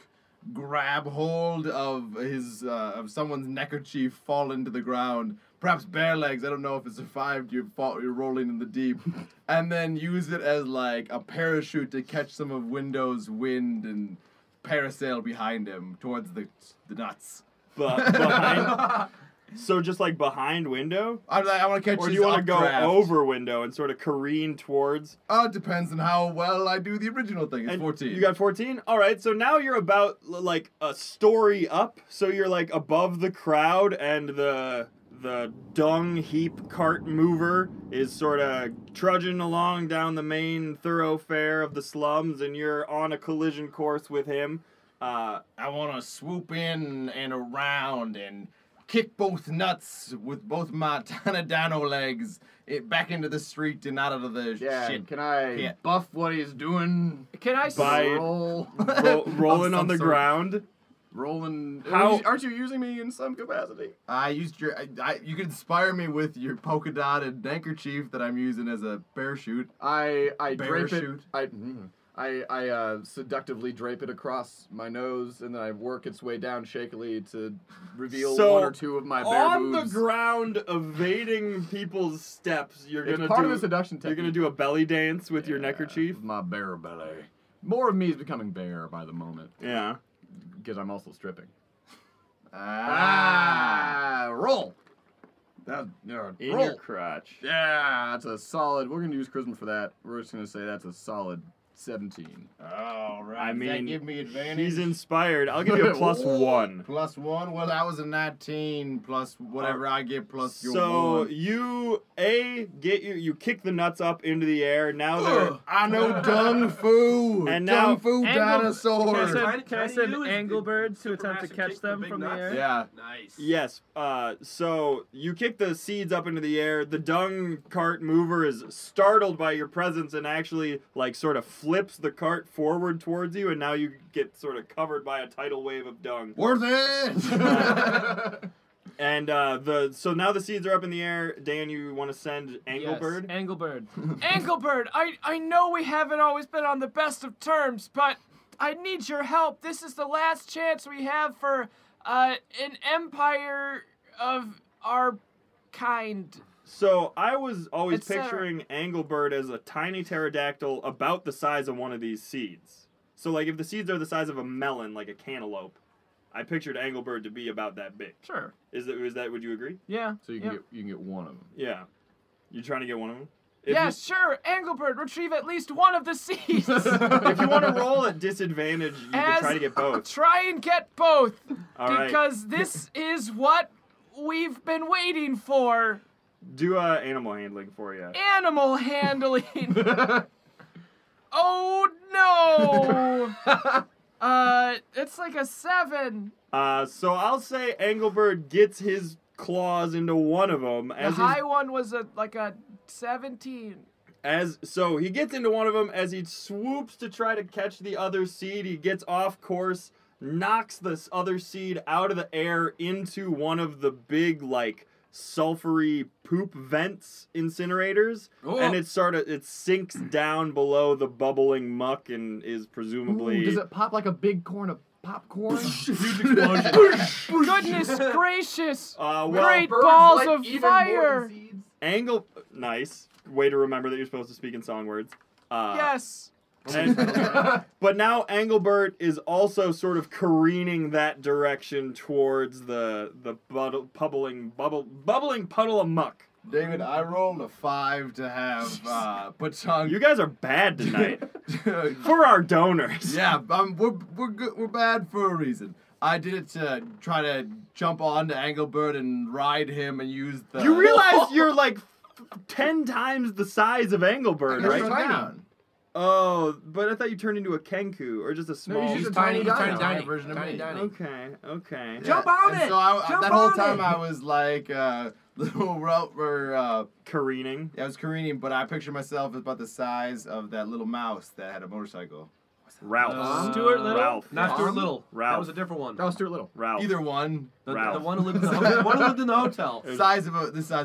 Speaker 4: grab hold of his of someone's neckerchief fall into the ground. Perhaps Bearlegs, I don't know if it survived you're rolling in the deep. And then use it as a parachute to catch some of Window's wind and parasail behind him towards the nuts.
Speaker 1: Behind. So just behind window?
Speaker 4: I want to catch his
Speaker 1: Or do you want to go
Speaker 4: updraft.
Speaker 1: over window and sort of careen towards?
Speaker 4: It depends on how well I do the original thing. It's
Speaker 1: And
Speaker 4: 14.
Speaker 1: You got 14? All right, so now you're about a story up. So you're above the crowd, and the dung heap cart mover is sort of trudging along down the main thoroughfare of the slums, and you're on a collision course with him.
Speaker 4: I want to swoop in and around and kick both nuts with both my dino legs back into the street and out of the shit.
Speaker 2: Can I buff what he's doing?
Speaker 5: Can I
Speaker 1: Rolling on the ground?
Speaker 2: Rolling.
Speaker 1: How-
Speaker 2: Aren't you using me in some capacity?
Speaker 4: I used you could inspire me with your polka dotted neckerchief that I'm using as a parachute.
Speaker 2: I drape
Speaker 4: Parachute.
Speaker 2: it. I seductively drape it across my nose, and then I work its way down shakily to reveal
Speaker 1: So,
Speaker 2: one or two of my bare
Speaker 1: on
Speaker 2: boobs.
Speaker 1: the ground, evading people's steps, you're
Speaker 2: It's
Speaker 1: gonna
Speaker 2: part
Speaker 1: do
Speaker 2: of the seduction
Speaker 1: You're
Speaker 2: technique.
Speaker 1: gonna do a belly dance with your neckerchief.
Speaker 2: My bare belly. More of me is becoming bare by the moment,
Speaker 1: Yeah.
Speaker 2: because I'm also stripping.
Speaker 4: Roll.
Speaker 2: That,
Speaker 1: In
Speaker 2: roll.
Speaker 1: your crotch.
Speaker 2: Yeah, that's a solid. We're gonna use charisma for that. We're just gonna say that's a solid 17.
Speaker 4: All right.
Speaker 1: I
Speaker 4: Does that
Speaker 1: mean,
Speaker 4: give me advantage.
Speaker 1: He's inspired. I'll give you a +1.
Speaker 4: +1. Well, that was a 19 plus whatever I get plus your
Speaker 1: So
Speaker 4: 1.
Speaker 1: you you kick the nuts up into the air. Now they're
Speaker 4: I know dung foo.
Speaker 1: And now-
Speaker 4: dung foo dinosaurs.
Speaker 5: Can I send Engelbird to attempt to catch them from the air?
Speaker 4: Yeah.
Speaker 3: Nice.
Speaker 1: Yes. So you kick the seeds up into the air. The dung cart mover is startled by your presence and actually sort of flips the cart forward towards you, and now you get sort of covered by a tidal wave of dung.
Speaker 4: Worth it.
Speaker 1: And so now the seeds are up in the air. Dan, you want to send Engelbird?
Speaker 5: Yes, Engelbird. Engelbird, I know we haven't always been on the best of terms, but I need your help. This is the last chance we have for an empire of our kind.
Speaker 1: So I was always
Speaker 5: It's,
Speaker 1: picturing Anglebird as a tiny pterodactyl about the size of one of these seeds. So like if the seeds are the size of a melon, like a cantaloupe, I pictured Anglebird to be about that big.
Speaker 5: Sure.
Speaker 1: Is that would you agree?
Speaker 5: Yeah.
Speaker 2: So you can get one of them.
Speaker 1: Yeah. You trying to get one of them?
Speaker 5: Yes, sure. Anglebird, retrieve at least one of the seeds.
Speaker 1: If you want to roll at disadvantage, you can try to get both.
Speaker 5: Try and get both.
Speaker 1: All right.
Speaker 5: Because this is what we've been waiting for.
Speaker 1: Do animal handling for you.
Speaker 5: Animal handling. Oh no. It's like a 7.
Speaker 1: So I'll say Anglebird gets his claws into one of them.
Speaker 5: The
Speaker 1: As
Speaker 5: high one was like a 17.
Speaker 1: So he gets into one of them as he swoops to try to catch the other seed. He gets off course, knocks this other seed out of the air into one of the big like sulfury poop vents incinerators, and it sinks down below the bubbling muck and is presumably.
Speaker 2: Ooh, does it pop like a big corn of popcorn?
Speaker 3: Huge explosion.
Speaker 5: Goodness gracious!
Speaker 1: well,
Speaker 5: Great
Speaker 2: Birds
Speaker 5: balls
Speaker 2: like
Speaker 5: of
Speaker 2: even more
Speaker 5: fire!
Speaker 2: than seeds?
Speaker 1: Nice way to remember that you're supposed to speak in song words.
Speaker 5: Yes.
Speaker 1: But now Anglebird is also sort of careening that direction towards the bubbling puddle of muck.
Speaker 4: David, I rolled a 5 to have Pachang.
Speaker 1: You guys are bad tonight. For our donors.
Speaker 4: Yeah, we're good. We're bad for a reason. I did it to try to jump onto Anglebird and ride him and use the.
Speaker 1: You realize you're like 10 times the size of Anglebird,
Speaker 4: Right?
Speaker 1: right? Oh, but I thought you turned into a Kenku or just a small.
Speaker 2: he's
Speaker 3: He's
Speaker 2: a
Speaker 3: tiny,
Speaker 2: tiny
Speaker 3: tiny
Speaker 4: version of me.
Speaker 1: Okay.
Speaker 4: Yeah,
Speaker 3: Jump on
Speaker 4: and
Speaker 3: it!
Speaker 4: So
Speaker 3: Jump
Speaker 4: that whole
Speaker 3: on
Speaker 4: time
Speaker 3: it!
Speaker 4: I was like little route where
Speaker 1: Careening.
Speaker 4: I was careening, but I picture myself as about the size of that little mouse that had a motorcycle.
Speaker 1: Ralph.
Speaker 3: Stuart Little?
Speaker 1: Ralph.
Speaker 3: Not Stuart Little.
Speaker 1: Ralph.
Speaker 3: That was a different one.
Speaker 2: Oh, Stuart Little.
Speaker 1: Ralph.
Speaker 4: Either one,
Speaker 3: The
Speaker 1: Ralph.
Speaker 3: one who lived in the hotel.
Speaker 4: the size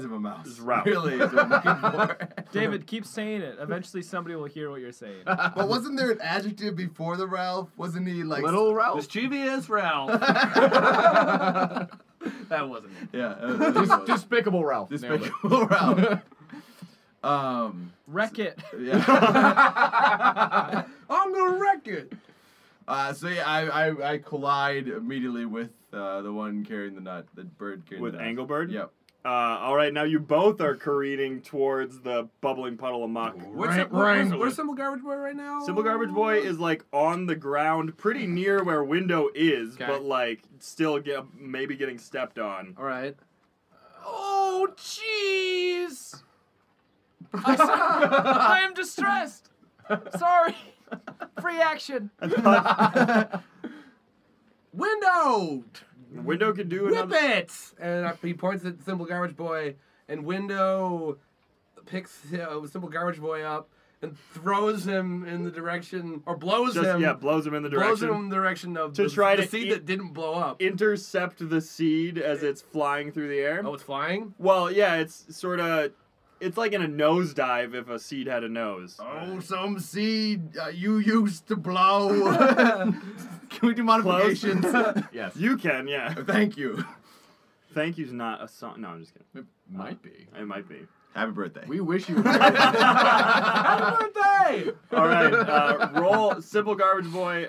Speaker 4: of a mouse.
Speaker 1: It's Ralph.
Speaker 4: Really, is what I'm looking for.
Speaker 5: David, keep saying it. Eventually somebody will hear what you're saying.
Speaker 4: But wasn't there an adjective before the Ralph? Wasn't he like
Speaker 2: Little Ralph.
Speaker 3: Mischievous Ralph. That wasn't it.
Speaker 4: Yeah,
Speaker 2: Despicable Ralph. Nailed it.
Speaker 4: despicable Ralph.
Speaker 5: Wreck it.
Speaker 4: Yeah.
Speaker 3: I'm gonna wreck it.
Speaker 4: So yeah, I collide immediately with the one carrying the nut, the bird carrying
Speaker 1: With
Speaker 4: the nut.
Speaker 1: Anglebird?
Speaker 4: Yep.
Speaker 1: All right, now you both are careening towards the bubbling puddle of muck.
Speaker 3: Where's Simple Garbage Boy right now?
Speaker 1: Simple Garbage Boy is like on the ground, pretty near where Window is,
Speaker 2: Okay.
Speaker 1: but like still maybe getting stepped on.
Speaker 3: All right.
Speaker 5: Oh, jeez! I am distressed. Sorry. Free action.
Speaker 3: Window!
Speaker 1: Window can do
Speaker 3: Whip
Speaker 1: another.
Speaker 3: it! And he points at Simple Garbage Boy, and Window picks Simple Garbage Boy up and throws him in the direction, or blows him.
Speaker 1: Blows him in the
Speaker 3: Blows
Speaker 1: direction.
Speaker 3: him in the direction of
Speaker 1: To
Speaker 3: the,
Speaker 1: try
Speaker 3: the
Speaker 1: to
Speaker 3: seed
Speaker 1: eat-
Speaker 3: that didn't blow up.
Speaker 1: Intercept the seed as it's flying through the air.
Speaker 3: Oh, it's flying?
Speaker 1: Well, yeah, it's sort of. It's like in a nosedive if a seed had a nose.
Speaker 4: Oh, some seed you used to blow. Can we do modifications?
Speaker 2: Yes.
Speaker 1: You can, yeah.
Speaker 4: Thank you.
Speaker 1: Thank you's not a song. No, I'm just kidding.
Speaker 2: It might be.
Speaker 1: It might be.
Speaker 4: Happy birthday.
Speaker 2: We wish you.
Speaker 3: Happy birthday!
Speaker 1: All right, roll Simple Garbage Boy.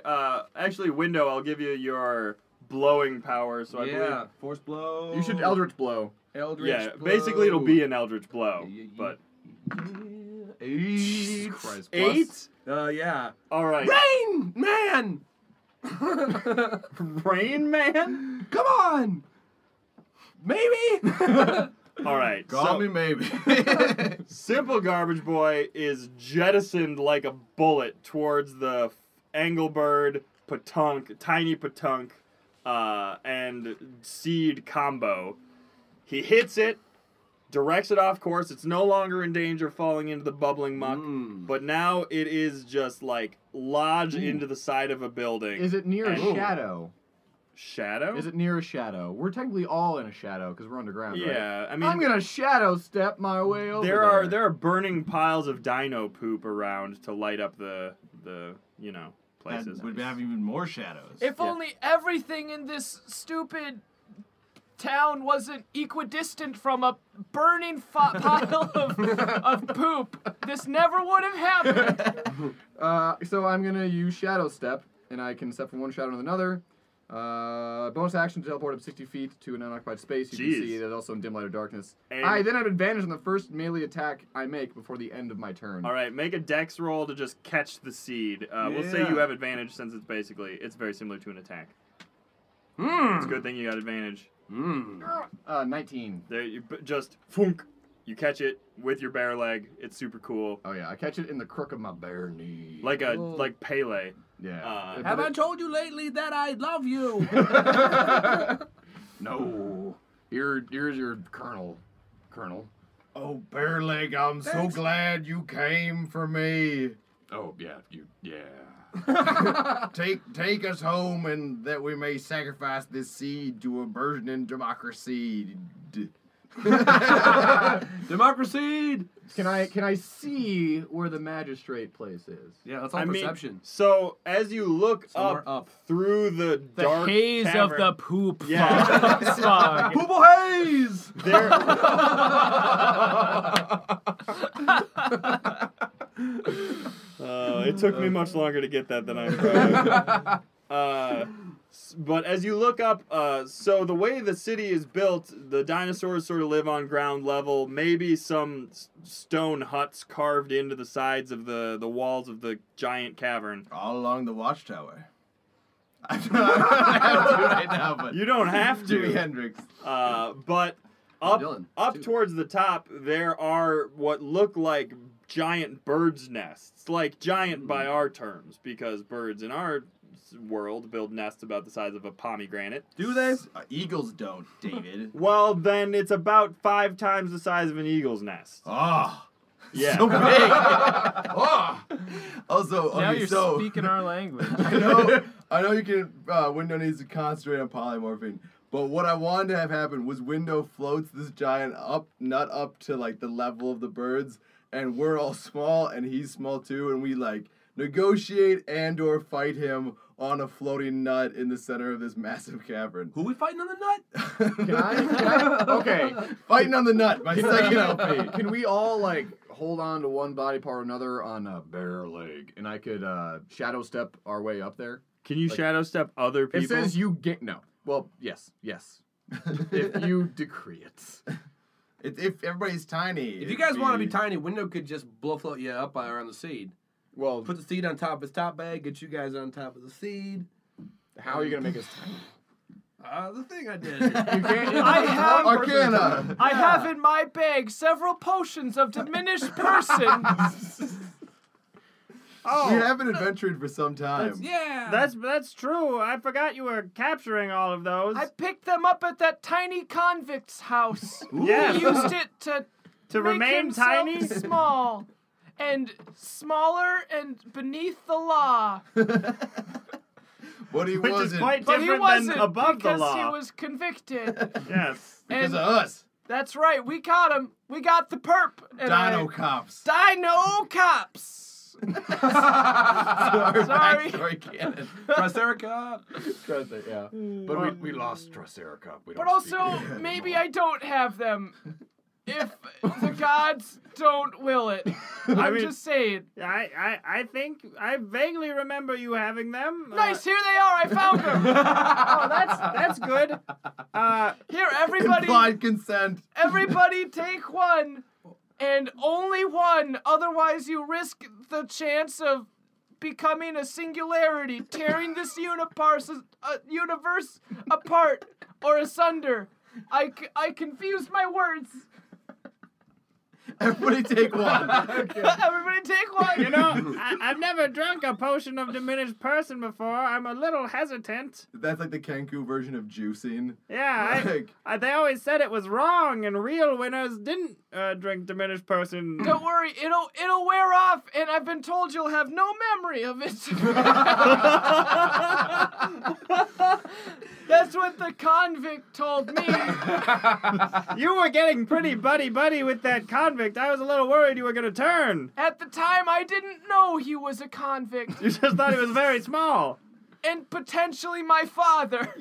Speaker 1: Actually, Window, I'll give you your blowing power. So I
Speaker 3: Yeah, force blow.
Speaker 2: You should Eldritch Blow.
Speaker 3: Eldritch
Speaker 1: believe. Yeah,
Speaker 3: blow.
Speaker 1: basically it'll be an Eldritch Blow, but
Speaker 3: 8.
Speaker 2: Christ.
Speaker 1: 8.
Speaker 3: Yeah.
Speaker 1: All right.
Speaker 3: Rain Man!
Speaker 1: Rain Man.
Speaker 3: Come on! Maybe?
Speaker 1: All right.
Speaker 4: Call me maybe.
Speaker 1: Simple Garbage Boy is jettisoned like a bullet towards the Anglebird, Tiny Patunk, and Seed combo. He hits it, directs it off course. It's no longer in danger of falling into the bubbling muck, but now it is just like lodged into the side of a building.
Speaker 2: Is it near a
Speaker 1: Ooh.
Speaker 2: shadow?
Speaker 1: Shadow?
Speaker 2: Is it near a shadow? We're technically all in a shadow because we're underground, right?
Speaker 1: Yeah, I mean,
Speaker 2: I'm gonna shadow step my way over
Speaker 1: there are burning piles of dino poop around to light up the places.
Speaker 4: That would have even more shadows.
Speaker 5: If only everything in this stupid town wasn't equidistant from a burning pile of poop, this never would have happened.
Speaker 2: So I'm gonna use Shadow Step, and I can step from one shadow to another. Bonus action to teleport up 60 feet to an unoccupied space. You can see that also in dim light or darkness.
Speaker 1: And
Speaker 2: I then have advantage on the first melee attack I make before the end of my turn.
Speaker 1: all right, make a dex roll to just catch the seed. We'll say you have advantage since it's very similar to an attack. It's a good thing you got advantage.
Speaker 2: 19.
Speaker 1: There, just funk. You catch it with your bare leg. It's super cool.
Speaker 2: Oh yeah, I catch it in the crook of my bare knee.
Speaker 1: Like Pele.
Speaker 2: Yeah.
Speaker 3: Have I told you lately that I love you?
Speaker 2: No. Here's your colonel.
Speaker 4: Oh, Bearleg, I'm so glad you came for me.
Speaker 2: Oh yeah, yeah.
Speaker 4: Take us home, and that we may sacrifice this seed to a burgeoning democracy.
Speaker 3: Democracy!
Speaker 2: Can I see where the magistrate place is?
Speaker 3: Yeah, that's all perception.
Speaker 1: So as you look
Speaker 3: Somewhere
Speaker 1: up through the dark
Speaker 5: haze
Speaker 1: cavern,
Speaker 5: of the poop
Speaker 1: Yeah.
Speaker 5: fog.
Speaker 3: Poople haze!
Speaker 1: there. It took me much longer to get that than I'm proud of. But as you look up, so the way the city is built, the dinosaurs sort of live on ground level. Maybe some stone huts carved into the sides of the walls of the giant cavern.
Speaker 4: All along the watchtower. I don't have to right now, but
Speaker 1: You don't have
Speaker 4: Jimi
Speaker 1: to.
Speaker 4: Hendrix.
Speaker 1: But
Speaker 2: Dylan,
Speaker 1: up
Speaker 2: too.
Speaker 1: towards the top, there are what look like giant birds' nests. Like giant by our terms, because birds in our world build nests about the size of a pomegranate.
Speaker 3: Do they?
Speaker 4: Eagles don't, David.
Speaker 1: Well, then it's about 5 times the size of an eagle's nest.
Speaker 4: Oh,
Speaker 1: Yeah.
Speaker 4: so big. Oh. Also,
Speaker 5: Now
Speaker 4: okay,
Speaker 5: you're
Speaker 4: so
Speaker 5: speaking our language.
Speaker 4: I know you can. Window needs to concentrate on polymorphing. But what I wanted to have happen was Window floats this giant nut up to like the level of the birds, and we're all small and he's small too, and we like negotiate and or fight him on a floating nut in the center of this massive cavern.
Speaker 3: Who we fighting on the nut?
Speaker 2: Can I? Okay.
Speaker 4: Fighting on the nut, my second LP.
Speaker 2: Can we all like hold on to one body part or another on a bare leg, and I could shadow step our way up there?
Speaker 1: Can you shadow step other people?
Speaker 2: It says you get no. Well, yes. If you decree it.
Speaker 4: If everybody's tiny.
Speaker 3: If you guys want to be tiny, Window could just blow float you up around the seed.
Speaker 2: Well,
Speaker 3: Put the seed on top of his top bag, get you guys on top of the seed.
Speaker 2: how are you gonna make us tiny?
Speaker 3: The thing I did.
Speaker 2: You can't.
Speaker 5: I have-
Speaker 4: Arcana.
Speaker 5: I have in my bag several potions of diminished person.
Speaker 1: Oh,
Speaker 4: We haven't adventured for some time.
Speaker 3: Yeah.
Speaker 1: that's true. I forgot you were capturing all of those.
Speaker 5: I picked them up at that tiny convict's house.
Speaker 1: Yes.
Speaker 5: He used it to
Speaker 1: To
Speaker 5: make
Speaker 1: remain
Speaker 5: himself
Speaker 1: tiny?
Speaker 5: small, and smaller, and beneath the law.
Speaker 4: But he
Speaker 1: Which is
Speaker 4: wasn't.
Speaker 1: quite
Speaker 5: But he
Speaker 1: different
Speaker 5: wasn't
Speaker 1: than above the
Speaker 5: because
Speaker 1: law.
Speaker 5: he was convicted.
Speaker 1: Yes.
Speaker 4: because
Speaker 5: and
Speaker 4: of us.
Speaker 5: that's right, we caught him. We got the perp. And
Speaker 4: Dino cops.
Speaker 5: Dino cops.
Speaker 4: Sorry.
Speaker 5: Sorry.
Speaker 4: Backstory canon.
Speaker 3: Triceracop.
Speaker 2: Yeah. But we lost Triceracop. We don't
Speaker 5: But also,
Speaker 2: speak it
Speaker 5: maybe
Speaker 2: anymore.
Speaker 5: I don't have them. If the gods don't will it. I'm
Speaker 1: mean-
Speaker 5: just saying.
Speaker 1: I think I vaguely remember you having them.
Speaker 5: Nice, here they are. I found them.
Speaker 1: Oh, that's good.
Speaker 5: Here, everybody.
Speaker 4: Implied consent.
Speaker 5: Everybody take one. And only one. Otherwise, you risk the chance of becoming a singularity, tearing this universe apart or asunder. I confused my words.
Speaker 4: Everybody take one.
Speaker 5: Everybody take one.
Speaker 1: You know, I've never drunk a potion of diminished person before. I'm a little hesitant.
Speaker 4: That's like the Kenku version of juicing.
Speaker 1: Yeah,
Speaker 4: Like,
Speaker 1: they always said it was wrong, and real winners didn't drink diminished person.
Speaker 5: Don't worry, it'll wear off, and I've been told you'll have no memory of it. That's what the convict told me.
Speaker 1: You were getting pretty buddy-buddy with that convict. I was a little worried you were going to turn.
Speaker 5: At the time, I didn't know he was a convict.
Speaker 1: You just thought he was very small.
Speaker 5: And potentially my father.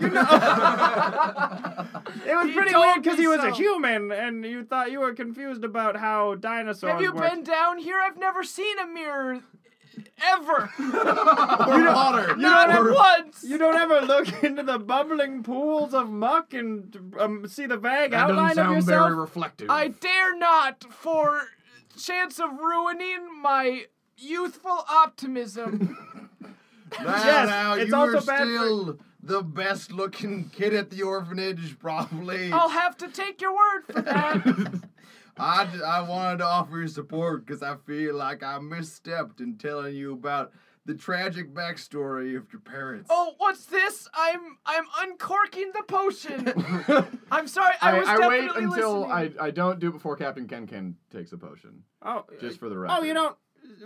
Speaker 1: It was
Speaker 5: He
Speaker 1: pretty
Speaker 5: told
Speaker 1: weird because
Speaker 5: me
Speaker 1: he was
Speaker 5: so.
Speaker 1: a human, and you thought you were confused about how dinosaurs
Speaker 5: Have you
Speaker 1: work.
Speaker 5: been down here? I've never seen a mirror. Ever.
Speaker 4: Water.
Speaker 5: Not at once.
Speaker 1: You don't ever look into the bubbling pools of muck and see the vague
Speaker 2: That doesn't
Speaker 1: outline of
Speaker 2: sound
Speaker 1: yourself?
Speaker 2: very reflective.
Speaker 5: I dare not, for chance of ruining my youthful optimism.
Speaker 4: Now,
Speaker 1: it's
Speaker 4: you
Speaker 1: also
Speaker 4: are
Speaker 1: bad for-
Speaker 4: still the best looking kid at the orphanage, probably.
Speaker 5: I'll have to take your word for that.
Speaker 4: I wanted to offer you support because I feel like I misstepped in telling you about the tragic backstory of your parents.
Speaker 5: Oh, what's this? I'm uncorking the potion. I'm sorry. I was
Speaker 2: I wait
Speaker 5: definitely
Speaker 2: until
Speaker 5: listening.
Speaker 2: I don't do it before Captain Ken takes a potion.
Speaker 1: Oh,
Speaker 2: Just for the record.
Speaker 1: oh, you don't.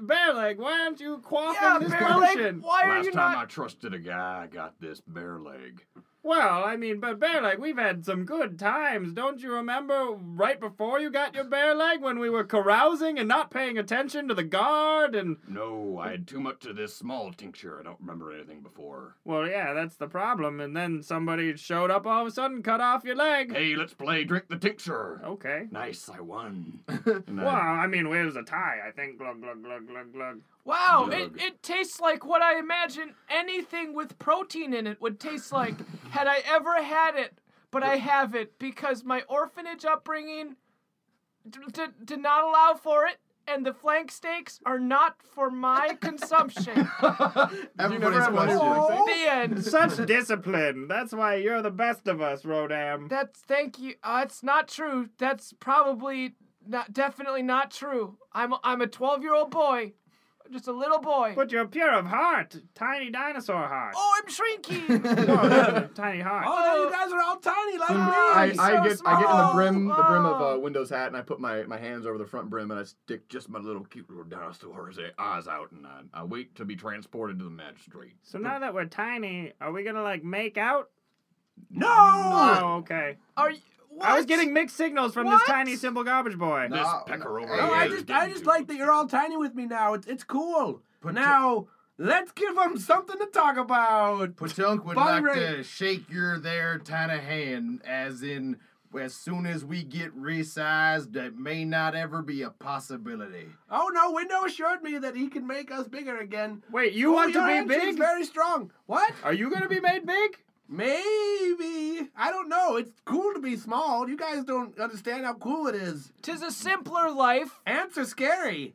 Speaker 1: Bearleg, why aren't you quaffing
Speaker 5: Yeah,
Speaker 1: this
Speaker 5: Bearleg,
Speaker 1: potion?
Speaker 5: why are
Speaker 2: Last
Speaker 5: you
Speaker 2: time I
Speaker 5: not?
Speaker 2: trusted a guy, I got this Bearleg.
Speaker 1: Well, I mean, but Bearleg, we've had some good times. Don't you remember right before you got your Bearleg when we were carousing and not paying attention to the guard and...
Speaker 2: No, I had too much of this small tincture. I don't remember anything before.
Speaker 1: Well, yeah, that's the problem. And then somebody showed up all of a sudden, cut off your leg.
Speaker 2: Hey, let's play Drink the Tincture.
Speaker 1: Okay.
Speaker 2: Nice, I won. And
Speaker 1: Well, I mean, where's a tie? I think glug, glug, glug, glug, glug.
Speaker 5: Wow,
Speaker 2: Ugh.
Speaker 5: it tastes like what I imagine anything with protein in it would taste like had I ever had it, but I haven't because my orphanage upbringing did not allow for it, and the flank steaks are not for my consumption.
Speaker 4: Everybody's
Speaker 2: have one of your
Speaker 4: questioning.
Speaker 2: things?
Speaker 5: The end.
Speaker 1: Such discipline. That's why you're the best of us, Rodam.
Speaker 5: Thank you. It's not true. That's probably definitely not true. I'm a 12-year-old boy. Just a little boy.
Speaker 1: But you're pure of heart. Tiny dinosaur heart.
Speaker 5: Oh, I'm shrinking.
Speaker 1: Whoa, tiny heart.
Speaker 3: Oh, you guys are all tiny like me.
Speaker 2: I get in the
Speaker 5: small.
Speaker 2: brim of
Speaker 5: Oh.
Speaker 2: Windows hat and I put my hands over the front brim and I stick just my little cute little dinosaur's eyes out and I wait to be transported to the magistrate.
Speaker 1: So now that we're tiny, are we gonna like make out?
Speaker 3: No!
Speaker 1: Oh, okay.
Speaker 5: Are you? What?
Speaker 1: I was getting mixed signals from this
Speaker 5: What?
Speaker 1: tiny simple garbage boy.
Speaker 2: This
Speaker 4: No,
Speaker 2: pecker over
Speaker 3: No,
Speaker 2: here
Speaker 3: I
Speaker 2: is
Speaker 3: just
Speaker 2: getting too-
Speaker 3: like that you're all tiny with me now. It's cool. But now, let's give them something to talk about.
Speaker 4: Pachunk would
Speaker 3: Body
Speaker 4: like
Speaker 3: rate.
Speaker 4: to shake your there tiny hand, as in, as soon as we get resized, that may not ever be a possibility.
Speaker 3: Oh no, Window assured me that he can make us bigger again.
Speaker 1: Wait, you want
Speaker 3: your
Speaker 1: to be
Speaker 3: handshake's
Speaker 1: big?
Speaker 3: very strong. What?
Speaker 1: Are you gonna be made big?
Speaker 3: Maybe. I don't know. It's cool to be small. You guys don't understand how cool it is.
Speaker 5: 'Tis a simpler life.
Speaker 3: Ants are scary.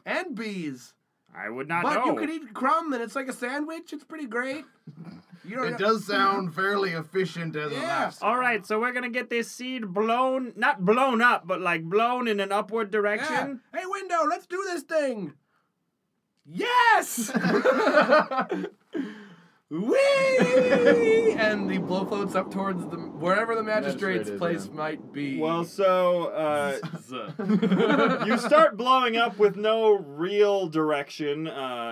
Speaker 3: And bees.
Speaker 1: I would not
Speaker 3: But
Speaker 1: know.
Speaker 3: you can eat crumb and it's like a sandwich. It's pretty great. You don't
Speaker 4: It does sound fairly efficient as a
Speaker 3: Yeah.
Speaker 4: lifestyle.
Speaker 1: All right, so we're gonna get this seed blown, not blown up, but like blown in an upward
Speaker 3: Yeah.
Speaker 1: direction.
Speaker 3: Hey, Window, let's do this thing. Yes! Whee! And the blow floats up towards wherever the magistrate's
Speaker 2: Magistrate is,
Speaker 3: place
Speaker 2: yeah.
Speaker 3: might be.
Speaker 1: Well, so you start blowing up with no real direction,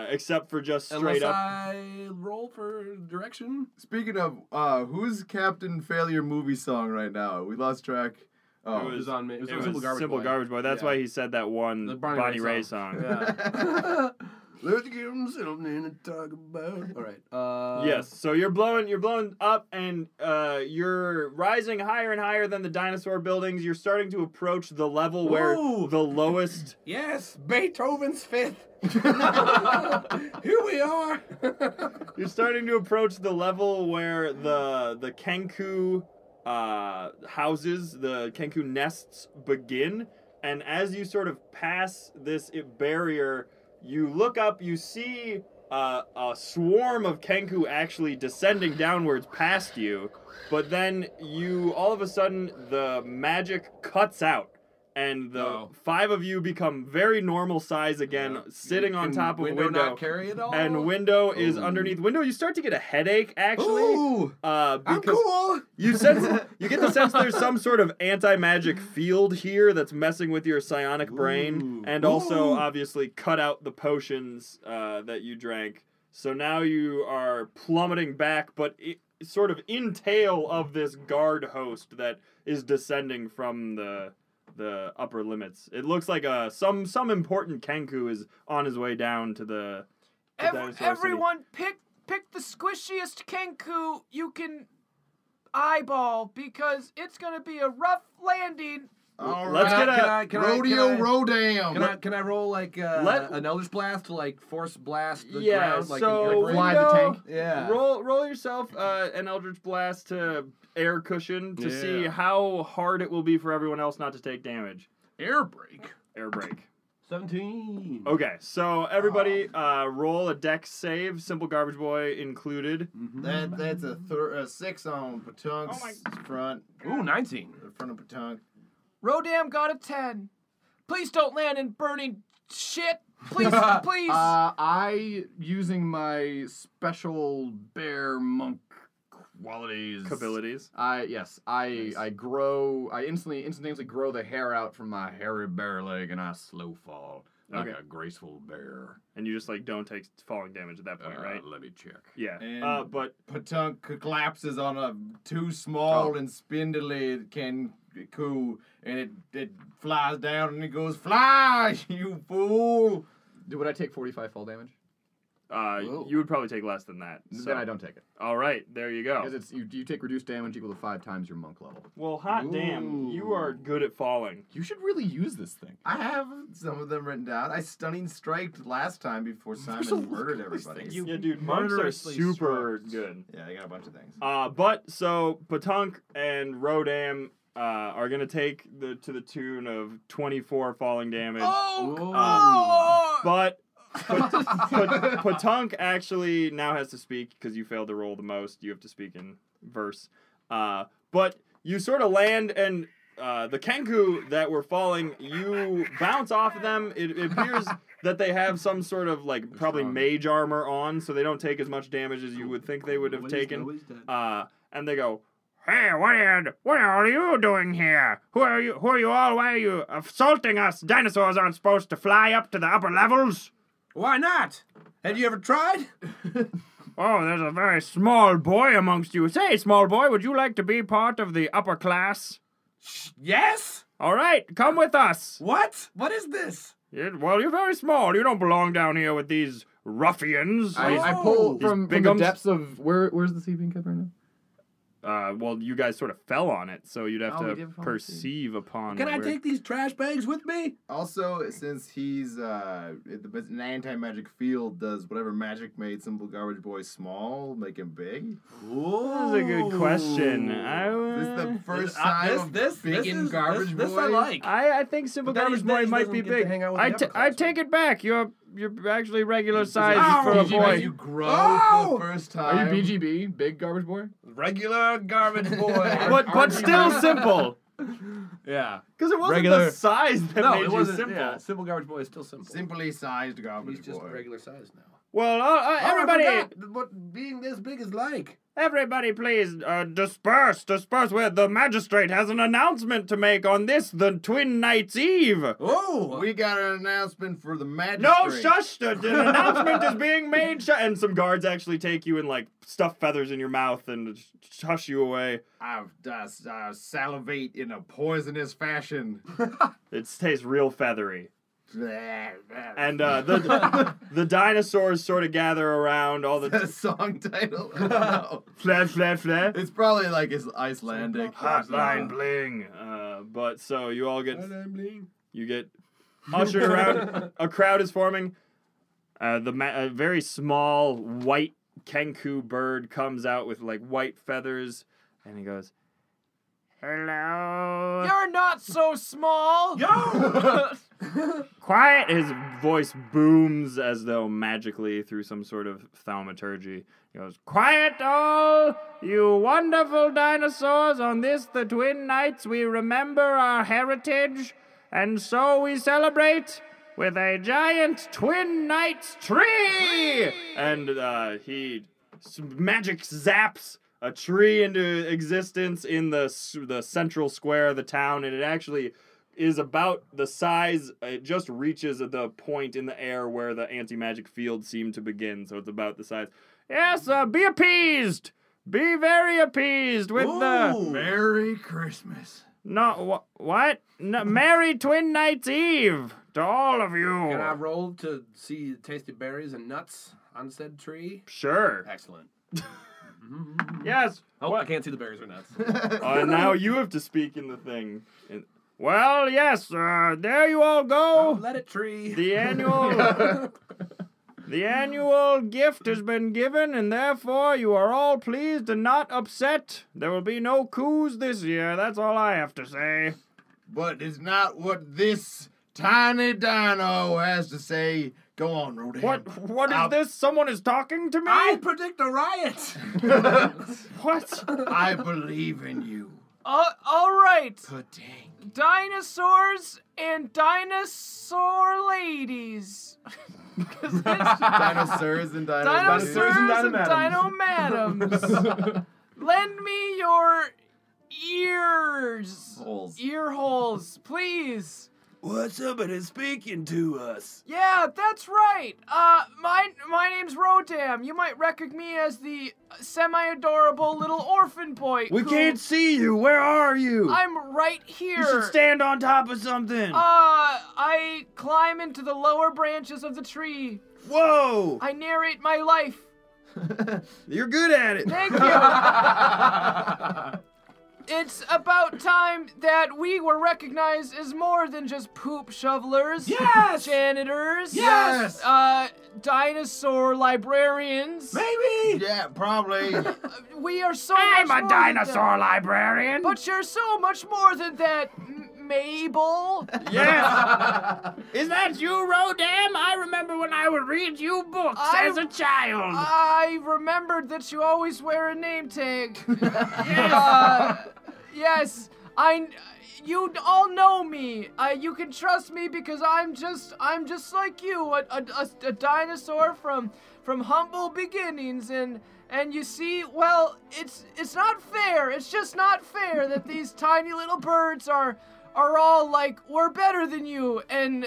Speaker 1: except for just straight
Speaker 3: Unless
Speaker 1: up.
Speaker 3: I roll for direction.
Speaker 4: Speaking of, who's Captain Failure movie song right now? We lost track. Oh,
Speaker 1: It was
Speaker 3: on me. It was,
Speaker 1: It
Speaker 3: on
Speaker 1: was
Speaker 3: Simple Garbage
Speaker 1: Simple
Speaker 3: Boy.
Speaker 1: Garbage Boy. That's
Speaker 3: Yeah.
Speaker 1: why he said that one
Speaker 3: The
Speaker 1: Bonnie Ray song.
Speaker 3: Yeah. Let's give them something to talk about. All right.
Speaker 1: Yes, so you're blowing up, and you're rising higher and higher than the dinosaur buildings. You're starting to approach the level where
Speaker 3: Ooh.
Speaker 1: the lowest.
Speaker 3: Yes, Beethoven's Fifth. Here we are.
Speaker 1: You're starting to approach the level where the Kenku houses, the Kenku nests begin, and as you sort of pass this barrier, you look up, you see a swarm of Kenku actually descending downwards past you, but then all of a sudden, the magic cuts out, and the 5 of you become very normal size again, sitting on top of Window.
Speaker 3: Not carry it all.
Speaker 1: And Window is underneath. Window, you start to get a headache, actually.
Speaker 3: Ooh,
Speaker 1: Because
Speaker 3: I'm cool.
Speaker 1: you get the sense there's some sort of anti-magic field here that's messing with your psionic brain,
Speaker 3: Ooh.
Speaker 1: and also
Speaker 3: Ooh.
Speaker 1: obviously cut out the potions that you drank. So now you are plummeting back, but sort of in tail of this guard host that is descending from the upper limits. It looks like some important Kenku is on his way down to the dinosaur city.
Speaker 5: Everyone, pick the squishiest Kenku you can. eyeball because it's gonna be a rough landing.
Speaker 4: All
Speaker 1: Let's
Speaker 4: right.
Speaker 1: get a
Speaker 4: Rodeo Rodam.
Speaker 3: Can I roll like an Eldritch Blast to like force blast the ground? Like
Speaker 1: so
Speaker 3: an
Speaker 2: fly the tank?
Speaker 3: Yeah.
Speaker 1: Roll yourself an Eldritch Blast to air cushion to see how hard it will be for everyone else not to take damage.
Speaker 3: Air brake.
Speaker 1: Air break.
Speaker 3: 17.
Speaker 1: Okay, so everybody roll a dex save, Simple Garbage Boy included.
Speaker 4: That's a 6 on Patunk's front.
Speaker 3: Ooh, 19.
Speaker 4: The front of Patunk.
Speaker 5: Rodam got a 10. Please don't land in burning shit. Please, please.
Speaker 2: I, using my special bear monk qualities.
Speaker 1: Abilities.
Speaker 2: I instantaneously grow the hair out from my hairy bear leg and I slow fall like a graceful bear.
Speaker 1: And you just like don't take falling damage at that point, right?
Speaker 2: Let me check.
Speaker 1: Yeah.
Speaker 4: And
Speaker 1: But
Speaker 4: Patunk collapses on a too small and spindly Kenku, and it flies down and it goes, "Fly, you fool!"
Speaker 2: Would I take 45 fall damage?
Speaker 1: you would probably take less than that. So.
Speaker 2: Then I don't take it.
Speaker 1: All right, there you go.
Speaker 2: Because it's you take reduced damage equal to 5 times your monk level.
Speaker 1: Well, hot damn, you are good at falling.
Speaker 2: You should really use this thing.
Speaker 4: I have some of them written down. I stunning striked last time before Simon murdered everybody.
Speaker 1: Yeah, dude, monks are super good.
Speaker 4: Yeah, I got a bunch of things.
Speaker 1: But so Patunk and Rodam are gonna take to the tune of 24 falling damage. But Patunk actually now has to speak because you failed to roll the most. You have to speak in verse. But you sort of land and the Kenku that were falling, you bounce off of them. It appears that they have some sort of probably mage armor on, so they don't take as much damage as you would think they would have taken. And they go, "Hey, what are you doing here? Who are you all? Why are you assaulting us? Dinosaurs aren't supposed to fly up to the upper levels."
Speaker 3: Why not? Have you ever tried?
Speaker 1: Oh, there's a very small boy amongst you. Say, small boy, would you like to be part of the upper class?
Speaker 3: Yes?
Speaker 1: All right, come with us.
Speaker 3: What? What is this?
Speaker 1: Well, you're very small. You don't belong down here with these ruffians.
Speaker 2: I pull from the
Speaker 1: bigums.
Speaker 2: depths of... Where's the sea being kept right now?
Speaker 1: Well, you guys sort of fell on it, so you'd have
Speaker 2: we
Speaker 1: to
Speaker 2: did fall
Speaker 1: perceive upon.
Speaker 3: Can I take these trash bags with me?
Speaker 4: Also, since he's an anti-magic field, does whatever magic made Simple Garbage Boy small make him big?
Speaker 1: That's a good question.
Speaker 4: This is the first time of biggin Garbage Boy.
Speaker 3: This I like.
Speaker 1: I think Simple Garbage Boy might be big. I take it back. You're actually regular size for a boy.
Speaker 4: You grow for the first time.
Speaker 2: Are you BGB, big garbage boy?
Speaker 3: Regular garbage boy.
Speaker 1: but still simple.
Speaker 3: Yeah.
Speaker 1: Because it wasn't
Speaker 3: Regular.
Speaker 1: the size that
Speaker 3: No,
Speaker 1: made
Speaker 3: it
Speaker 1: you
Speaker 3: wasn't.
Speaker 1: simple.
Speaker 3: Yeah, simple garbage boy is still simple.
Speaker 4: Simply sized Garbage
Speaker 3: He's just
Speaker 4: Boy.
Speaker 3: regular size now.
Speaker 1: Well,
Speaker 3: I
Speaker 1: everybody,
Speaker 3: forgot what being this big is like.
Speaker 1: everybody, please disperse. Where the magistrate has an announcement to make on this, the Twin Nights Eve.
Speaker 3: Oh!
Speaker 4: We got an announcement for the magistrate.
Speaker 1: No, shush! The announcement is being made. And some guards actually take you and stuff feathers in your mouth and hush you away.
Speaker 4: I salivate in a poisonous fashion.
Speaker 1: It tastes real feathery. And the dinosaurs sort of gather around all the...
Speaker 4: Is that a song title? No.
Speaker 1: Flat, flat, flat.
Speaker 4: It's probably it's Icelandic.
Speaker 1: Hotline bling. But so you all get... You get ushered around. A crowd is forming. A very small white Kenku bird comes out with white feathers. And he goes... Hello.
Speaker 5: You're not so small.
Speaker 3: Yo!
Speaker 1: Quiet! His voice booms as though magically through some sort of thaumaturgy. He goes, "Quiet all, you wonderful dinosaurs. On this, the Twin Nights, we remember our heritage, and so we celebrate with a giant Twin Nights tree!" And magic zaps a tree into existence in the central square of the town, and it actually is about the size. It just reaches the point in the air where the anti-magic field seemed to begin, so it's about the size. Yes, be appeased. Be very appeased with the...
Speaker 4: Merry Christmas.
Speaker 1: No, what? No, Merry Twin Nights Eve to all of you.
Speaker 3: Can I roll to see tasty berries and nuts on said tree?
Speaker 1: Sure.
Speaker 3: Excellent.
Speaker 1: Yes.
Speaker 3: Oh,
Speaker 1: What?
Speaker 3: I can't see the berries or nuts.
Speaker 1: Now you have to speak in the thing. Well, yes, there you all go.
Speaker 3: Let it tree.
Speaker 1: The annual gift has been given, and therefore you are all pleased and not upset. There will be no coups this year. That's all I have to say.
Speaker 4: But it's not what this tiny dino has to say. Go on, Rodan.
Speaker 1: What is this? Someone is talking to me?
Speaker 3: I predict a riot.
Speaker 1: What?
Speaker 4: I believe in you.
Speaker 5: All right.
Speaker 4: Dang.
Speaker 5: Dinosaurs and dinosaur ladies.
Speaker 4: Dinosaurs and
Speaker 5: Dinosaurs and
Speaker 3: dino-madams.
Speaker 5: dino-madams. Lend me your ears.
Speaker 2: Holes.
Speaker 5: Ear holes, please.
Speaker 1: What? Somebody's speaking to us.
Speaker 5: Yeah, that's right. My name's Rodam. You might recognize me as the semi-adorable little orphan boy.
Speaker 1: We
Speaker 5: who-
Speaker 1: can't see you. Where are you?
Speaker 5: I'm right here.
Speaker 1: You should stand on top of something.
Speaker 5: I climb into the lower branches of the tree.
Speaker 1: Whoa!
Speaker 5: I narrate my life.
Speaker 1: You're good at it.
Speaker 5: Thank you. It's about time that we were recognized as more than just poop shovelers.
Speaker 3: Yes!
Speaker 5: Janitors.
Speaker 3: Yes!
Speaker 5: Dinosaur librarians.
Speaker 3: Maybe.
Speaker 4: Yeah, probably.
Speaker 5: We are so
Speaker 1: I'm
Speaker 5: much
Speaker 1: a
Speaker 5: more than
Speaker 1: dinosaur
Speaker 5: that.
Speaker 1: librarian.
Speaker 5: But you're so much more than that, Mabel.
Speaker 1: Yes. Is that you, Rodam? I remember when I would read you books as a child.
Speaker 5: I remembered that you always wear a name tag. Yes, you all know me. You can trust me because I'm just like you, a dinosaur from humble beginnings, and you see, well, it's not fair. It's just not fair that these tiny little birds are all like, we're better than you, and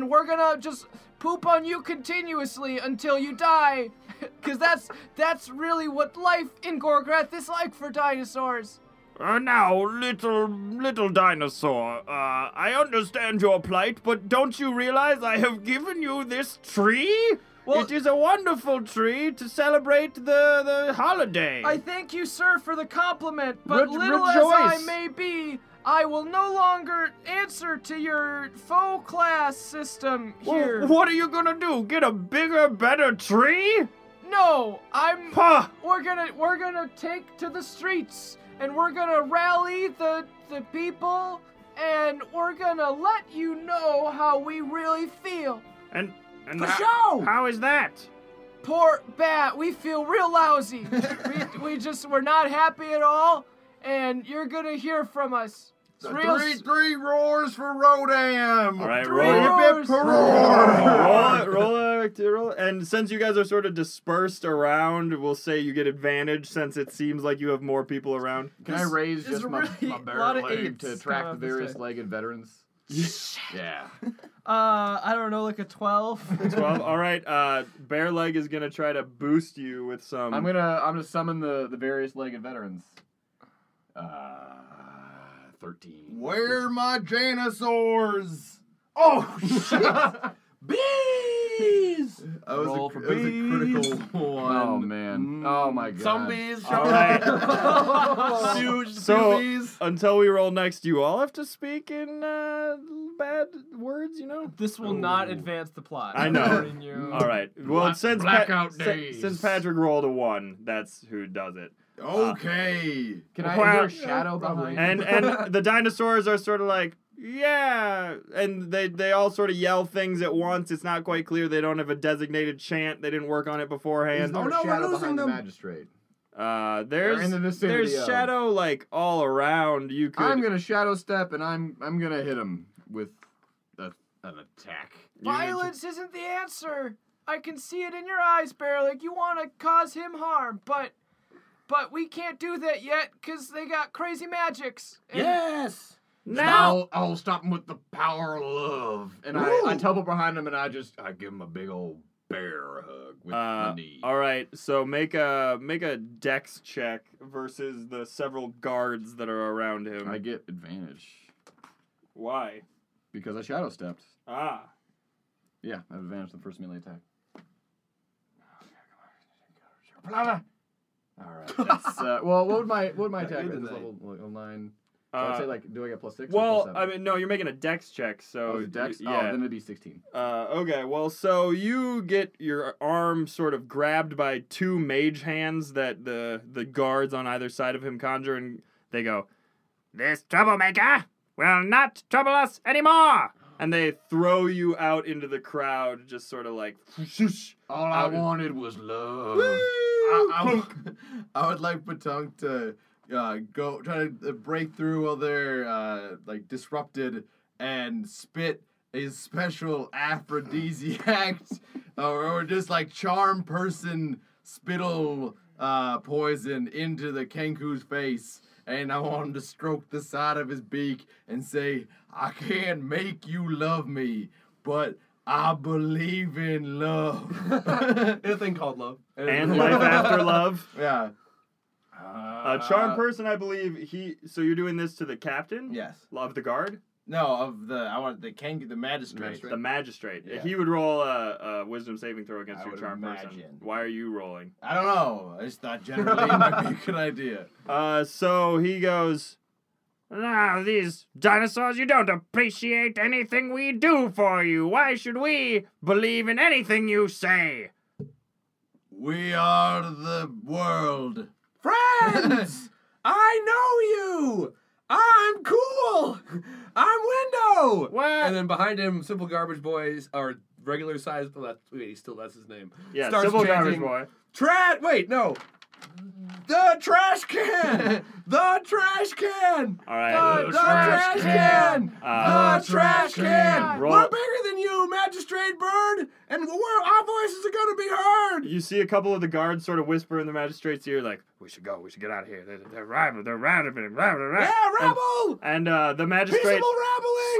Speaker 5: we're gonna just poop on you continuously until you die, because that's really what life in Gorgorath is like for dinosaurs.
Speaker 1: Now, little dinosaur, I understand your plight, but don't you realize I have given you this tree?
Speaker 5: Well-
Speaker 1: it is a wonderful tree to celebrate the holiday.
Speaker 5: I thank you, sir, for the compliment, but little
Speaker 1: rejoice.
Speaker 5: as I may be, I will no longer answer to your faux class system here.
Speaker 1: What are you gonna do? Get a bigger, better tree?
Speaker 5: No,
Speaker 1: Huh.
Speaker 5: we're gonna take to the streets, and we're gonna rally the people, and we're gonna let you know how we really feel.
Speaker 1: And
Speaker 3: For show!
Speaker 1: how is that?
Speaker 5: Poor Bat, we feel real lousy. we're not happy at all, and you're gonna hear from us. It's real
Speaker 4: Three roars for Rodam.
Speaker 1: All right,
Speaker 5: Three
Speaker 1: roll.
Speaker 5: roars.
Speaker 1: Roll. And since you guys are sort of dispersed around, we'll say you get advantage since it seems like you have more people around.
Speaker 2: Can I raise
Speaker 5: is
Speaker 2: just my
Speaker 5: really a
Speaker 2: bare
Speaker 5: lot of
Speaker 2: leg
Speaker 5: eights
Speaker 2: to
Speaker 5: coming
Speaker 2: track the
Speaker 5: out this
Speaker 2: various
Speaker 5: way.
Speaker 2: legged veterans? Yeah.
Speaker 5: I don't know, like a 12.
Speaker 1: 12. All right. Bearleg is gonna try to boost you with some.
Speaker 2: I'm gonna summon the various legged veterans. 13.
Speaker 4: Where are my dinosaurs? Oh, shit.
Speaker 3: Bees.
Speaker 4: That was
Speaker 2: Roll
Speaker 4: a
Speaker 2: for
Speaker 4: critical one.
Speaker 2: Oh man. Oh my god.
Speaker 3: Zombies.
Speaker 1: All right.
Speaker 3: Huge
Speaker 1: So
Speaker 3: bees.
Speaker 1: until we roll next, you all have to speak in bad words, you know.
Speaker 5: This will not advance the plot.
Speaker 1: I know.
Speaker 5: I'm warning you.
Speaker 1: All right. Well, since
Speaker 4: blackout days.
Speaker 1: since Patrick rolled a 1, that's who does it.
Speaker 4: Okay.
Speaker 2: Can I
Speaker 1: Well-
Speaker 2: hear a shadow behind?
Speaker 1: And the dinosaurs are sort of like, yeah, and they all sort of yell things at once. It's not quite clear. They don't have a designated chant. They didn't work on it
Speaker 2: Is
Speaker 1: beforehand.
Speaker 2: there
Speaker 3: Oh, no,
Speaker 2: a
Speaker 3: we're
Speaker 2: shadow
Speaker 3: losing
Speaker 2: behind the
Speaker 3: them.
Speaker 2: magistrate?
Speaker 1: There's
Speaker 2: in the vicinity
Speaker 1: there's
Speaker 2: of.
Speaker 1: shadow like all around. You could.
Speaker 2: I'm gonna shadow step and I'm gonna hit him with an attack.
Speaker 5: Violence isn't the answer. I can see it in your eyes, Bearleg. You want to cause him harm, but we can't do that yet because they got crazy magics. And
Speaker 3: Yes.
Speaker 1: Now,
Speaker 2: I'll stop him with the power of love. And I teleport behind him and I give him a big old bear hug with my knee.
Speaker 1: all right. So make a dex check versus the several guards that are around him.
Speaker 2: I get advantage
Speaker 1: Why?
Speaker 2: because I shadow stepped.
Speaker 1: Ah.
Speaker 2: Yeah, I have advantage on the first melee attack. All right. That's, well, what would my attack
Speaker 3: good
Speaker 2: be? This
Speaker 3: tonight.
Speaker 2: level 9. So I'd say like, do I get +6? or
Speaker 1: Well,
Speaker 2: +7?
Speaker 1: I mean, no, you're making a dex check, so
Speaker 2: Oh, the dex?
Speaker 1: yeah.
Speaker 2: Oh, then it'd be 16.
Speaker 1: Okay, well, so you get your arm sort of grabbed by two mage hands that the guards on either side of him conjure, and they go, "This troublemaker will not trouble us anymore!" And they throw you out into the crowd, just sort of like, whoosh.
Speaker 2: All I wanted was love.
Speaker 4: I would like Patunk to go try to break through while they're like disrupted and spit a special aphrodisiac or just like charm person spittle poison into the Kenku's face. And I want him to stroke the side of his beak and say, "I can't make you love me, but I believe in love."
Speaker 3: A thing called love.
Speaker 1: And life after love.
Speaker 4: Yeah.
Speaker 1: Charm person, I believe so you're doing this to the captain?
Speaker 4: Yes.
Speaker 1: Of the guard?
Speaker 4: No, I want the magistrate.
Speaker 1: The magistrate.
Speaker 4: Yeah.
Speaker 1: He would roll a wisdom saving throw against
Speaker 4: I
Speaker 1: your
Speaker 4: would
Speaker 1: charm person.
Speaker 4: imagine.
Speaker 1: Why are you rolling?
Speaker 4: I don't know. I just thought generally it might be a good idea.
Speaker 1: So he goes, "Now, these dinosaurs, you don't appreciate anything we do for you. Why should we believe in anything you say?"
Speaker 4: We are the world.
Speaker 3: Friends! I know you! I'm cool! I'm Window!
Speaker 1: What?
Speaker 3: And then behind him, Simple Garbage Boys are regular sized. That's his name.
Speaker 1: Yeah,
Speaker 3: Starts
Speaker 1: Simple Garbage
Speaker 3: chanting,
Speaker 1: Boy.
Speaker 3: Wait, no. The trash can! The trash can!
Speaker 1: All right.
Speaker 3: The trash can! The trash can!
Speaker 1: Roll-
Speaker 3: We're bigger than you, Magistrate Bird! And our voices are gonna be heard!
Speaker 1: You see a couple of the guards sort of whisper in the magistrate's ear, like, "We should go. We should get out of here. They're rabble. They're rabble.
Speaker 3: Yeah, rabble!
Speaker 1: And the magistrate
Speaker 3: Peaceable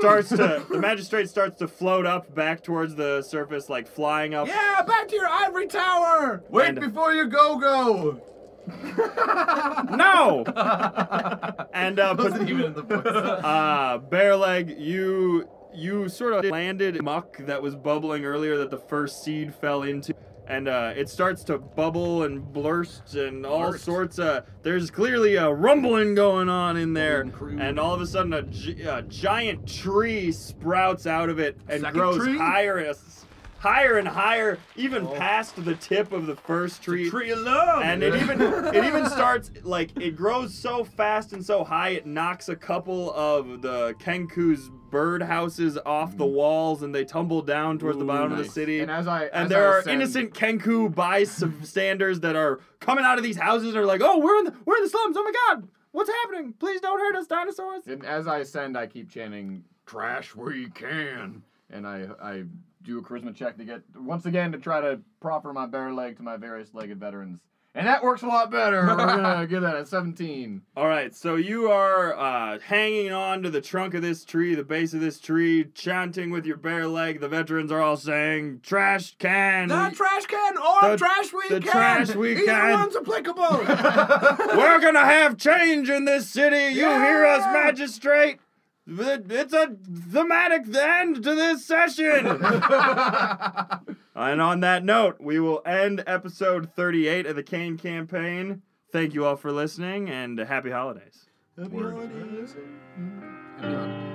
Speaker 3: rabbling!
Speaker 1: the magistrate starts to float up back towards the surface, like flying up.
Speaker 3: Yeah, back to your ivory tower!
Speaker 4: Wait
Speaker 1: And-
Speaker 4: before you go.
Speaker 1: No! And
Speaker 4: Wasn't even in the book.
Speaker 1: Bearleg, you sort of landed muck that was bubbling earlier that the first seed fell into. And it starts to bubble and burst and all sorts of... There's clearly a rumbling going on in there. And all of a sudden a giant tree sprouts out of it and
Speaker 3: Second
Speaker 1: grows
Speaker 3: tree?
Speaker 1: higher and higher, even past the tip of the first tree.
Speaker 3: Tree of love!
Speaker 1: And it even starts, like, it grows so fast and so high, it knocks a couple of the Kenku's bird houses off the walls, and they tumble down towards the bottom of the city.
Speaker 2: And
Speaker 1: There are innocent Kenku bystanders that are coming out of these houses and are like, "Oh, we're in the slums, oh my god, what's happening? Please don't hurt us, dinosaurs."
Speaker 2: And as I ascend, I keep chanting, "Trash where you can." And I do a charisma check to try to proffer my bare leg to my various legged veterans. And that works a lot better. We're gonna get that at 17.
Speaker 1: All right, so you are hanging on to the trunk of this tree, the base of this tree, chanting with your bare leg. The veterans are all saying, "Trash can."
Speaker 3: The trash can or
Speaker 1: The-
Speaker 3: trash we
Speaker 1: the
Speaker 3: can!
Speaker 1: trash we
Speaker 3: Either
Speaker 1: can.
Speaker 3: one's applicable!
Speaker 1: We're gonna have change in this city. You hear us,
Speaker 3: Yeah.
Speaker 1: magistrate? It's a thematic end to this session. And on that note, we will end episode 38 of the Kain campaign. Thank you all for listening, and happy holidays.
Speaker 3: Happy holidays.
Speaker 2: Happy holidays.